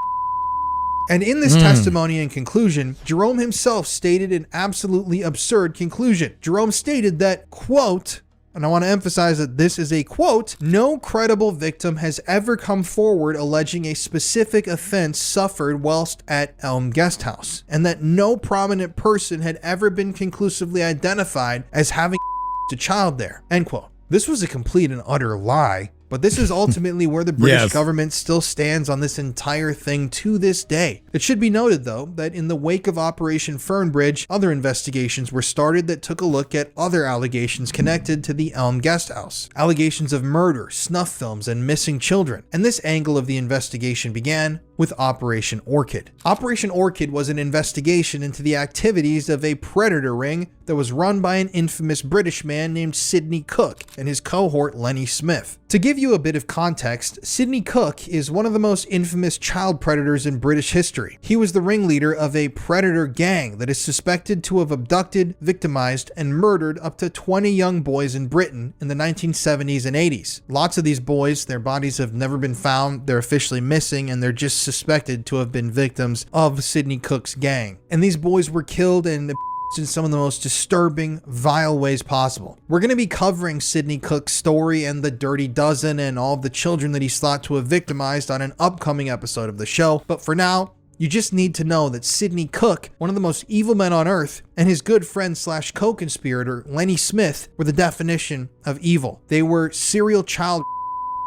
And in this testimony and conclusion, Jerome himself stated an absolutely absurd conclusion. Jerome stated that, quote, and I want to emphasize that this is a quote, "No credible victim has ever come forward alleging a specific offense suffered whilst at Elm Guest House, and that no prominent person had ever been conclusively identified as having a child there," end quote. This was a complete and utter lie. But this is ultimately where the British government still stands on this entire thing to this day. It should be noted, though, that in the wake of Operation Fernbridge, other investigations were started that took a look at other allegations connected to the Elm Guest House. Allegations of murder, snuff films, and missing children. And this angle of the investigation began with Operation Orchid. Operation Orchid was an investigation into the activities of a predator ring that was run by an infamous British man named Sidney Cook and his cohort Lenny Smith. To give you a bit of context, Sidney Cook is one of the most infamous child predators in British history. He was the ringleader of a predator gang that is suspected to have abducted, victimized, and murdered up to 20 young boys in Britain in the 1970s and 80s. Lots of these boys, their bodies have never been found, they're officially missing, and they're just suspected to have been victims of Sidney Cook's gang. And these boys were killed and in some of the most disturbing, vile ways possible. We're going to be covering Sidney Cook's story and the Dirty Dozen and all of the children that he's thought to have victimized on an upcoming episode of the show. But for now, you just need to know that Sidney Cook, one of the most evil men on earth, and his good friend / co-conspirator Lenny Smith were the definition of evil. They were serial child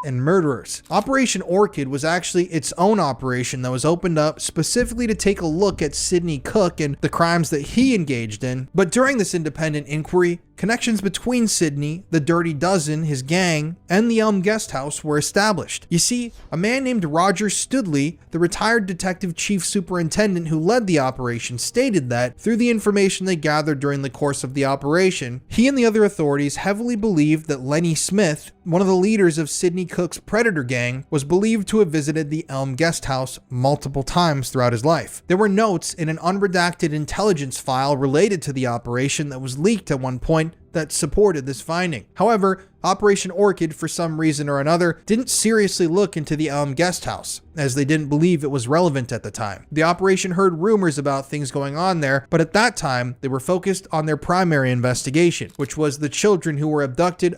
and murderers. Operation Orchid was actually its own operation that was opened up specifically to take a look at Sidney Cook and the crimes that he engaged in. But during this independent inquiry, connections between Sidney, the Dirty Dozen, his gang, and the Elm Guest House were established. You see, a man named Roger Studley, the retired detective chief superintendent who led the operation, stated that through the information they gathered during the course of the operation, he and the other authorities heavily believed that Lenny Smith, one of the leaders of Sidney Cook's predator gang, was believed to have visited the Elm Guest House multiple times throughout his life. There were notes in an unredacted intelligence file related to the operation that was leaked at one point that supported this finding. However, Operation Orchid, for some reason or another, didn't seriously look into the Elm Guest House, as they didn't believe it was relevant at the time. The operation heard rumors about things going on there, but at that time, they were focused on their primary investigation, which was the children who were abducted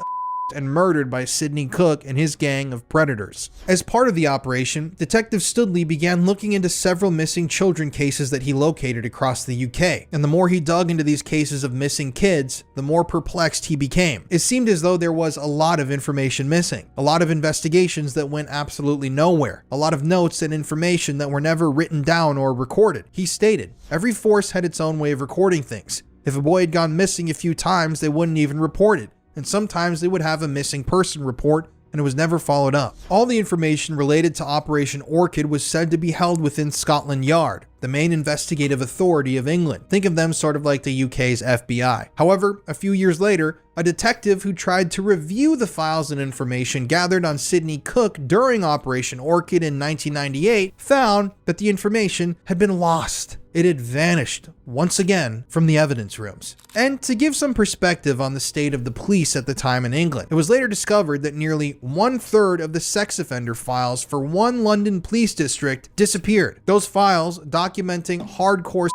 and murdered by Sidney Cook and his gang of predators. As part of the operation, Detective Studley began looking into several missing children cases that he located across the UK, and the more he dug into these cases of missing kids, the more perplexed he became. It seemed as though there was a lot of information missing, a lot of investigations that went absolutely nowhere, a lot of notes and information that were never written down or recorded. He stated, every force had its own way of recording things. If a boy had gone missing a few times, they wouldn't even report it. And sometimes they would have a missing person report and it was never followed up. All the information related to Operation Orchid was said to be held within Scotland Yard, the main investigative authority of England. Think of them sort of like the UK's FBI. However, a few years later, a detective who tried to review the files and information gathered on Sidney Cook during Operation Orchid in 1998 found that the information had been lost. It had vanished once again from the evidence rooms. And to give some perspective on the state of the police at the time in England, it was later discovered that nearly 1/3 of the sex offender files for one London police district disappeared. Those files documenting hardcore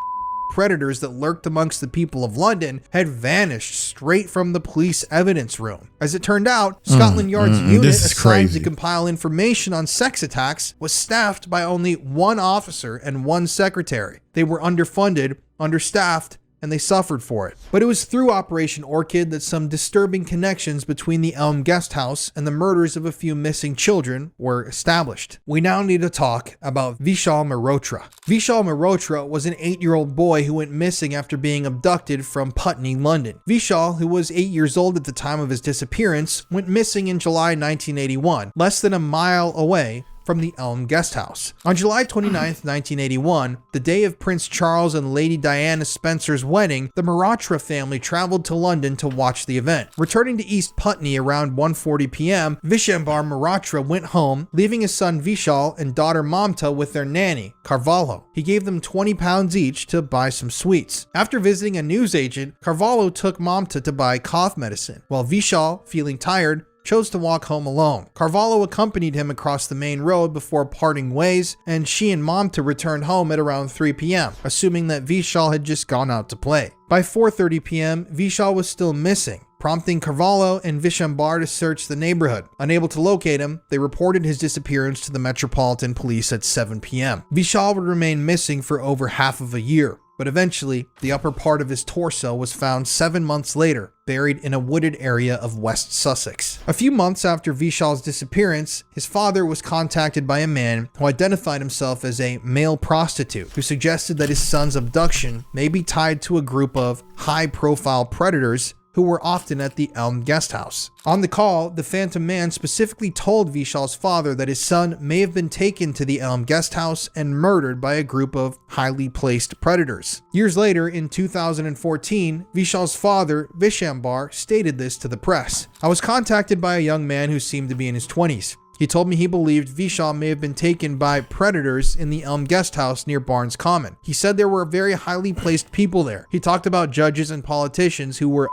predators that lurked amongst the people of London had vanished straight from the police evidence room. As it turned out, Scotland Yard's unit assigned to compile information on sex attacks was staffed by only one officer and one secretary. They were underfunded, understaffed, and they suffered for it. But it was through Operation Orchid that some disturbing connections between the Elm Guest House and the murders of a few missing children were established. We now need to talk about 𝗗𝗢𝗡𝗞𝗦. 𝗗𝗢𝗡𝗞𝗦 was an 8-year-old boy who went missing after being abducted from Putney, London. 𝗗𝗢, who was 8 years old at the time of his disappearance, went missing in July 1981, less than a mile away from the Elm Guest House. On July 29, 1981, the day of Prince Charles and Lady Diana Spencer's wedding, the 𝗗𝗡𝗡 family traveled to London to watch the event. Returning to East Putney around 1:40 p.m., 𝗗𝗢𝗡𝗞𝗦 went home, leaving his son 𝗗𝗢 and daughter 𝗟𝗡𝗡 with their nanny, 𝗗𝗡𝗡. He gave them £20 each to buy some sweets. After visiting a newsagent, 𝗗𝗡𝗡 took 𝗟𝗡𝗡 to buy cough medicine, while 𝗗𝗗, feeling tired, chose to walk home alone. 𝗗𝗡𝗡 accompanied him across the main road before parting ways, and she and 𝗟𝗡𝗡 returned home at around 3 p.m., assuming that 𝗗𝗗 had just gone out to play. By 4:30 p.m., 𝗗𝗗 was still missing, prompting 𝗗𝗡𝗡 and 𝗗𝗢𝗡 to search the neighborhood. Unable to locate him, they reported his disappearance to the Metropolitan Police at 7 p.m. 𝗗𝗗 would remain missing for over half of a year, but eventually, the upper part of his torso was found 7 months later, buried in a wooded area of West Sussex. A few months after 𝗗𝗗's disappearance, his father was contacted by a man who identified himself as a male prostitute, who suggested that his son's abduction may be tied to a group of high-profile predators who were often at the Elm Guest House. On the call, the Phantom Man specifically told 𝗗𝗗's father that his son may have been taken to the Elm Guest House and murdered by a group of highly placed predators. Years later, in 2014, 𝗗𝗗's father, 𝗗𝗢𝗡𝗡, stated this to the press. "I was contacted by a young man who seemed to be in his 20s. He told me he believed 𝗗𝗗 may have been taken by predators in the Elm Guest House near Barnes Common. He said there were very highly placed people there. He talked about judges and politicians who were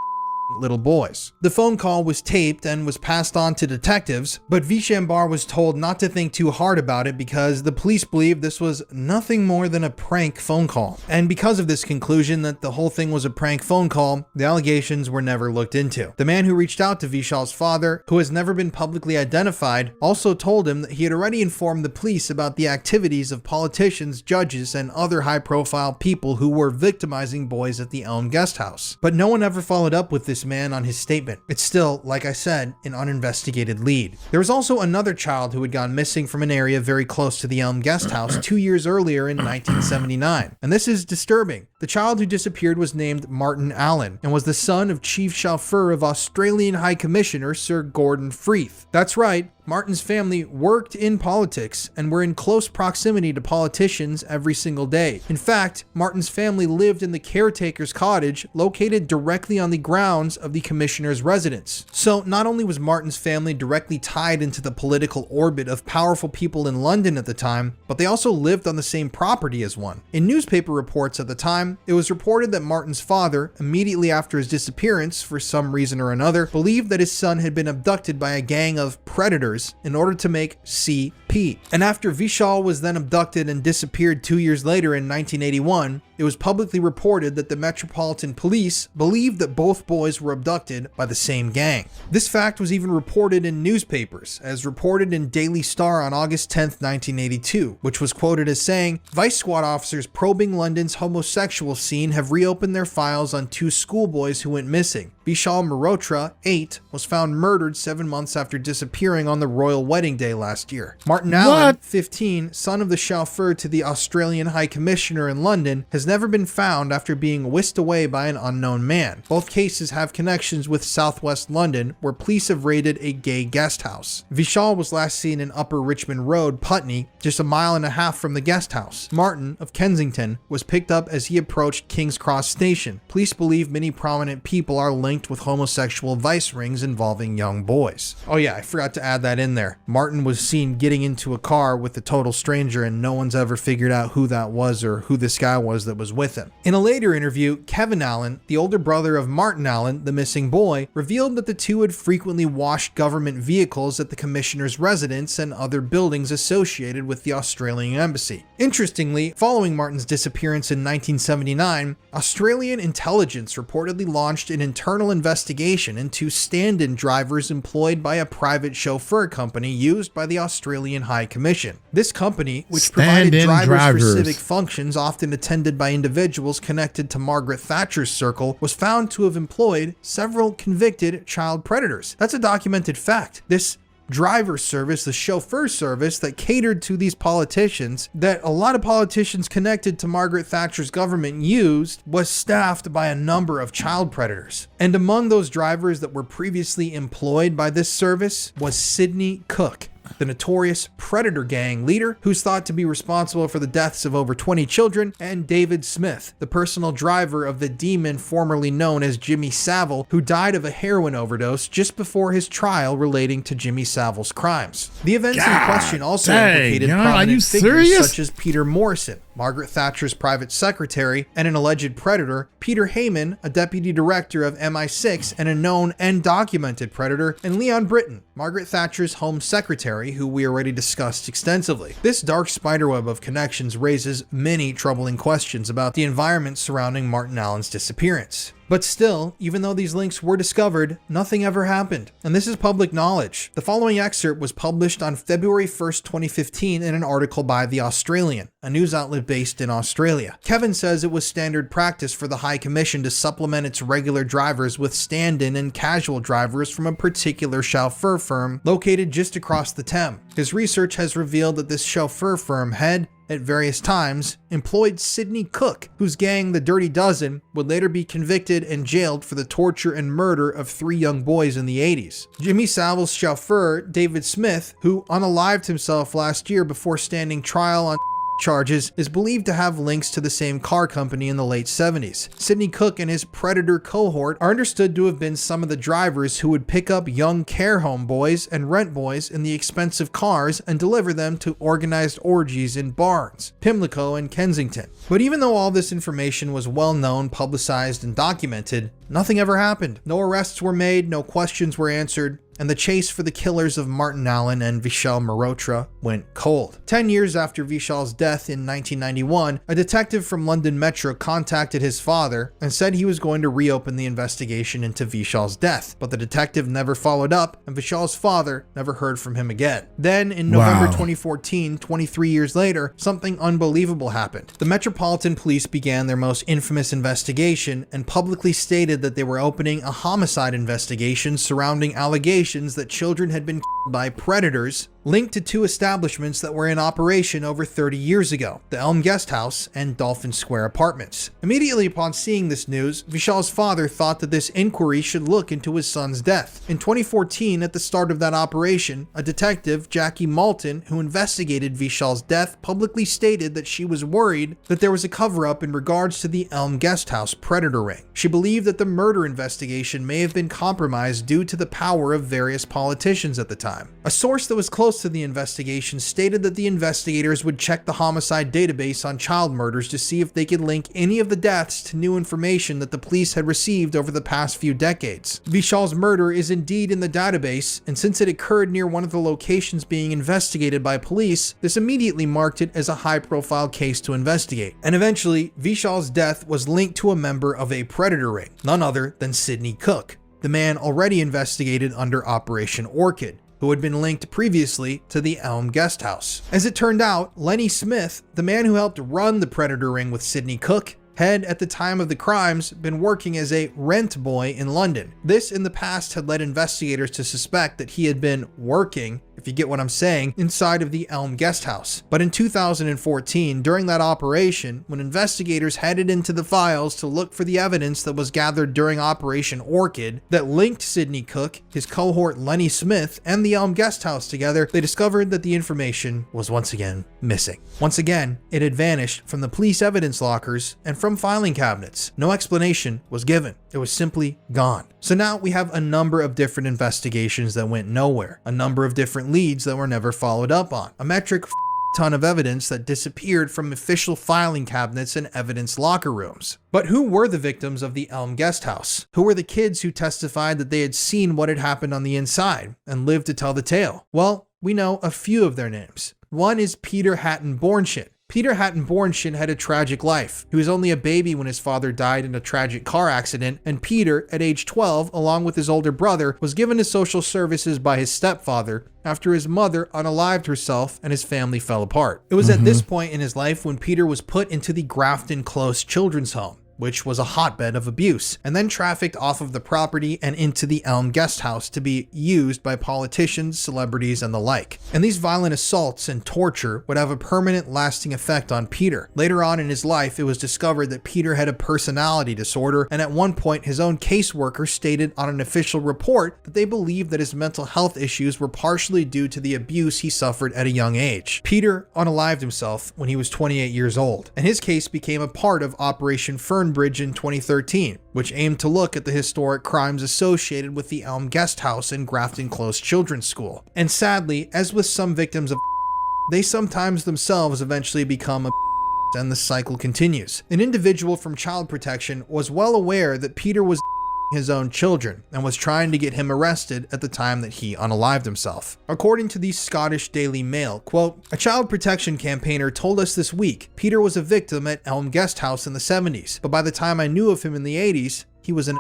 little boys." The phone call was taped and was passed on to detectives, but 𝗗𝗢𝗡𝗡 was told not to think too hard about it because the police believed this was nothing more than a prank phone call. And because of this conclusion that the whole thing was a prank phone call, the allegations were never looked into. The man who reached out to 𝗗𝗗's father, who has never been publicly identified, also told him that he had already informed the police about the activities of politicians, judges, and other high-profile people who were victimizing boys at the Elm Guest House. But no one ever followed up with this man on his statement. It's still, like I said, an uninvestigated lead. There was also another child who had gone missing from an area very close to the Elm Guest House 2 years earlier in 1979. And this is disturbing. The child who disappeared was named Martin Allen and was the son of Chief Chauffeur of Australian High Commissioner Sir Gordon Freeth. That's right, Martin's family worked in politics and were in close proximity to politicians every single day. In fact, Martin's family lived in the caretaker's cottage located directly on the grounds of the commissioner's residence. So not only was Martin's family directly tied into the political orbit of powerful people in London at the time, but they also lived on the same property as one. In newspaper reports at the time, it was reported that Martin's father, immediately after his disappearance, for some reason or another, believed that his son had been abducted by a gang of predators in order to make CP. And after 𝗗𝗗 was then abducted and disappeared 2 years later in 1981, it was publicly reported that the Metropolitan Police believed that both boys were abducted by the same gang. This fact was even reported in newspapers, as reported in Daily Star on August 10, 1982, which was quoted as saying, "Vice Squad officers probing London's homosexual scene have reopened their files on 2 schoolboys who went missing. 𝗗𝗢𝗡𝗞𝗦, 8, was found murdered 7 months after disappearing on the royal wedding day last year. Martin Allen, 15, son of the chauffeur to the Australian High Commissioner in London, has never been found after being whisked away by an unknown man. Both cases have connections with southwest London, where police have raided a gay guest house. 𝗗𝗗 was last seen in Upper Richmond Road, Putney, just a mile and a half from the guest house. Martin, of Kensington, was picked up as he approached King's Cross Station. Police believe many prominent people are linked with homosexual vice rings involving young boys." Oh yeah, I forgot to add that in there. Martin was seen getting into a car with a total stranger, and no one's ever figured out who that was or who this guy was that was with him. In a later interview, Kevin Allen, the older brother of Martin Allen, the missing boy, revealed that the two had frequently washed government vehicles at the commissioner's residence and other buildings associated with the Australian embassy. Interestingly, following Martin's disappearance in 1979, Australian intelligence reportedly launched an internal investigation into stand-in drivers employed by a private chauffeur company used by the Australian High Commission. This company, which provided drivers for civic functions often attended by individuals connected to Margaret Thatcher's circle, was found to have employed several convicted child predators. That's a documented fact. This driver service, the chauffeur service that catered to these politicians, that a lot of politicians connected to Margaret Thatcher's government used, was staffed by a number of child predators. And among those drivers that were previously employed by this service was Sidney Cook, the notorious predator gang leader who's thought to be responsible for the deaths of over 20 children, and David Smith, the personal driver of the demon formerly known as Jimmy Savile, who died of a heroin overdose just before his trial relating to Jimmy Savile's crimes. The events in question also implicated prominent figures such as Peter Morrison, Margaret Thatcher's private secretary and an alleged predator, Peter Heyman, a deputy director of MI6 and a known and documented predator, and Leon Britton, Margaret Thatcher's home secretary, who we already discussed extensively. This dark spiderweb of connections raises many troubling questions about the environment surrounding Martin Allen's disappearance. But still, even though these links were discovered, nothing ever happened. And this is public knowledge. The following excerpt was published on February 1st, 2015 in an article by The Australian, a news outlet based in Australia. Kevin says it was standard practice for the High Commission to supplement its regular drivers with stand-in and casual drivers from a particular chauffeur firm located just across the Thames. His research has revealed that this chauffeur firm had, at various times, employed Sidney Cook, whose gang, the Dirty Dozen, would later be convicted and jailed for the torture and murder of 3 young boys in the 80s. Jimmy Savile's chauffeur, David Smith, who unalived himself last year before standing trial on charges, is believed to have links to the same car company in the late 70s. Sidney Cook and his predator cohort are understood to have been some of the drivers who would pick up young care home boys and rent boys in the expensive cars and deliver them to organized orgies in Barnes, Pimlico, and Kensington. But even though all this information was well known, publicized, and documented, nothing ever happened. No arrests were made, no questions were answered, and the chase for the killers of Martin Allen and Vishal Malhotra went cold. 10 years after Vishal's death in 1991, a detective from London Metro contacted his father and said he was going to reopen the investigation into Vishal's death, but the detective never followed up, and Vishal's father never heard from him again. Then, in November 2014, 23 years later, something unbelievable happened. The Metropolitan Police began their most infamous investigation and publicly stated that they were opening a homicide investigation surrounding allegations that children had been killed by predators linked to 2 establishments that were in operation over 30 years ago, the Elm Guest House and Dolphin Square Apartments. Immediately upon seeing this news, Vishal's father thought that this inquiry should look into his son's death. In 2014, at the start of that operation, a detective, Jackie Malton, who investigated Vishal's death, publicly stated that she was worried that there was a cover-up in regards to the Elm Guest House predator ring. She believed that the murder investigation may have been compromised due to the power of various politicians at the time. A source that was close to the investigation stated that the investigators would check the homicide database on child murders to see if they could link any of the deaths to new information that the police had received over the past few decades. Vishal's murder is indeed in the database, and since it occurred near one of the locations being investigated by police, this immediately marked it as a high-profile case to investigate. And eventually, Vishal's death was linked to a member of a predator ring, none other than Sidney Cook, the man already investigated under Operation Orchid, who had been linked previously to the Elm Guest House. As it turned out, Lenny Smith, the man who helped run the predator ring with Sidney Cook, had, at the time of the crimes, been working as a rent boy in London. This in the past had led investigators to suspect that he had been working, if you get what I'm saying, inside of the Elm Guest House. But in 2014, during that operation, when investigators headed into the files to look for the evidence that was gathered during Operation Orchid that linked Sidney Cook, his cohort Lenny Smith, and the Elm Guest House together, they discovered that the information was once again missing. Once again, it had vanished from the police evidence lockers and from filing cabinets. No explanation was given. It was simply gone. So now we have a number of different investigations that went nowhere, a number of different leads that were never followed up on. A metric ton of evidence that disappeared from official filing cabinets and evidence locker rooms. But who were the victims of the Elm Guest House? Who were the kids who testified that they had seen what had happened on the inside and lived to tell the tale? Well, we know a few of their names. One is 𝗗𝗢𝗡𝗞𝗦. 𝗗𝗢𝗡𝗞𝗦 had a tragic life. He was only a baby when his father died in a tragic car accident, and Peter, at age 12, along with his older brother, was given to social services by his stepfather after his mother unalived herself and his family fell apart. It was at this point in his life when Peter was put into the Grafton Close Children's Home, which was a hotbed of abuse, and then trafficked off of the property and into the Elm Guest House to be used by politicians, celebrities, and the like. And these violent assaults and torture would have a permanent lasting effect on Peter. Later on in his life, it was discovered that Peter had a personality disorder, and at one point his own caseworker stated on an official report that they believed that his mental health issues were partially due to the abuse he suffered at a young age. Peter unalived himself when he was 28 years old, and his case became a part of Operation Fernbridge in 2013, which aimed to look at the historic crimes associated with the Elm Guest House and Grafton Close Children's School. And sadly, as with some victims of they sometimes themselves eventually become a and the cycle continues. An individual from Child Protection was well aware that Peter was his own children and was trying to get him arrested at the time that he unalived himself. According to the Scottish Daily Mail, quote, "A child protection campaigner told us this week Peter was a victim at Elm Guest House in the 70s, but by the time I knew of him in the 80s, he was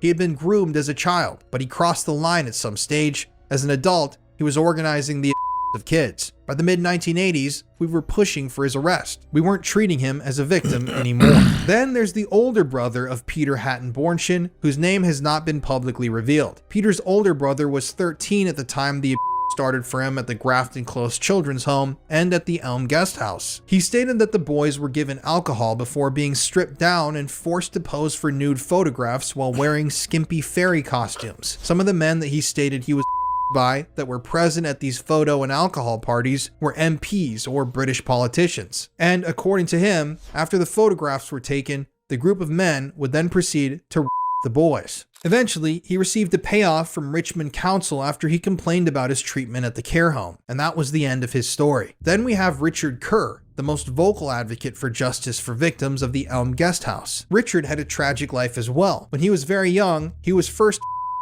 he had been groomed as a child, but he crossed the line at some stage. As an adult, he was organizing the of kids. By the mid-1980s, we were pushing for his arrest. We weren't treating him as a victim anymore." Then there's the older brother of 𝗗𝗢𝗡𝗞𝗦, whose name has not been publicly revealed. Peter's older brother was 13 at the time the started for him at the Grafton Close Children's Home and at the Elm Guest House. He stated that the boys were given alcohol before being stripped down and forced to pose for nude photographs while wearing skimpy fairy costumes. Some of the men that he stated he was by that were present at these photo and alcohol parties were MPs or British politicians. And according to him, after the photographs were taken, the group of men would then proceed to the boys. Eventually, he received a payoff from Richmond Council after he complained about his treatment at the care home, and that was the end of his story. Then we have Richard Kerr, the most vocal advocate for justice for victims of the Elm Guest House. Richard had a tragic life as well. When he was very young, he was first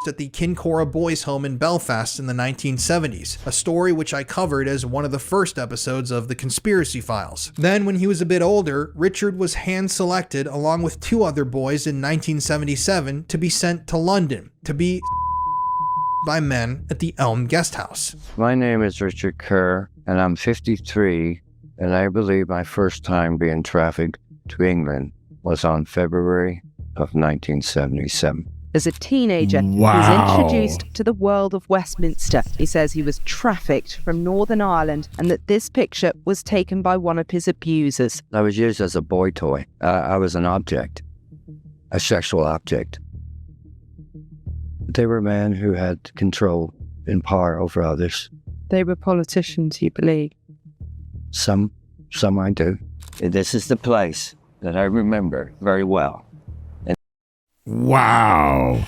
at the Kincora Boys Home in Belfast in the 1970s, a story which I covered as one of the first episodes of The Conspiracy Files. Then when he was a bit older, Richard was hand-selected along with 2 other boys in 1977 to be sent to London to be by men at the Elm Guest House. My name is Richard Kerr, and I'm 53, and I believe my first time being trafficked to England was on February of 1977. As a teenager, he was introduced to the world of Westminster. He says he was trafficked from Northern Ireland and that this picture was taken by one of his abusers. I was used as a boy toy. I was an object, a sexual object. They were men who had control and power over others. They were politicians, you believe? Some I do. This is the place that I remember very well. Wow.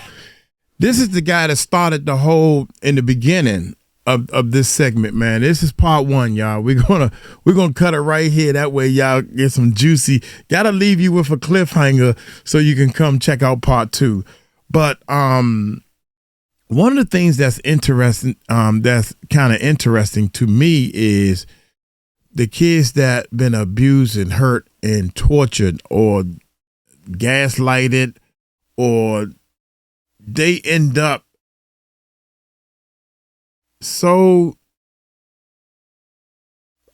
This is the guy that started the whole in the beginning of this segment, man. This is part 1, y'all. We're gonna cut it right here. That way y'all get some juicy. Gotta leave you with a cliffhanger so you can come check out part 2. But one of the things that's interesting, that's kind of interesting to me is the kids that been abused and hurt and tortured or gaslighted, or they end up so,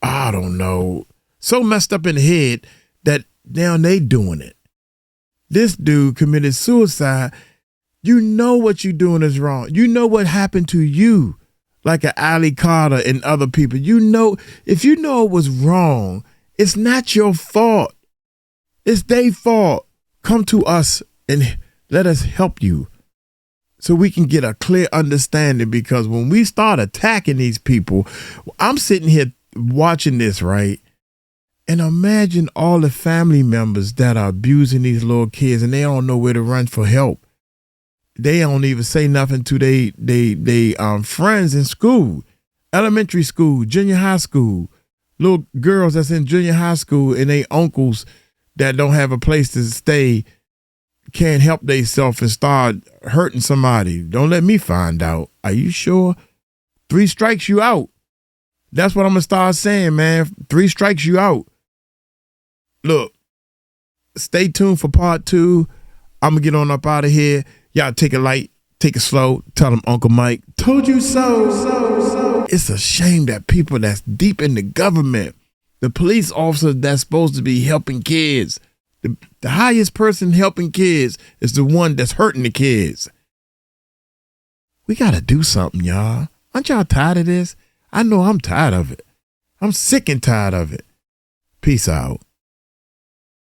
I don't know, so messed up in the head that now they doing it. This dude committed suicide. You know what you're doing is wrong. You know what happened to you, like a 𝗟𝗡𝗞𝗏 and other people. You know, if you know it was wrong, it's not your fault. It's their fault. Come to us and let us help you so we can get a clear understanding, because when we start attacking these people, I'm sitting here watching this, right? And imagine all the family members that are abusing these little kids and they don't know where to run for help. They don't even say nothing to they friends in school, elementary school, junior high school, Little girls that's in junior high school and they uncles that don't have a place to stay can't help themselves and start hurting somebody. Don't let me find out. Are you sure? 3 strikes you out. That's what I'm going to start saying, man. 3 strikes you out. Look, stay tuned for part 2. I'm going to get on up out of here. Y'all take it light, take it slow. Tell them Uncle Mike told you so. It's a shame that people that's deep in the government, the police officers that's supposed to be helping kids, the highest person helping kids is the one that's hurting the kids. We got to do something, y'all. Aren't y'all tired of this? I know I'm tired of it. I'm sick and tired of it. Peace out.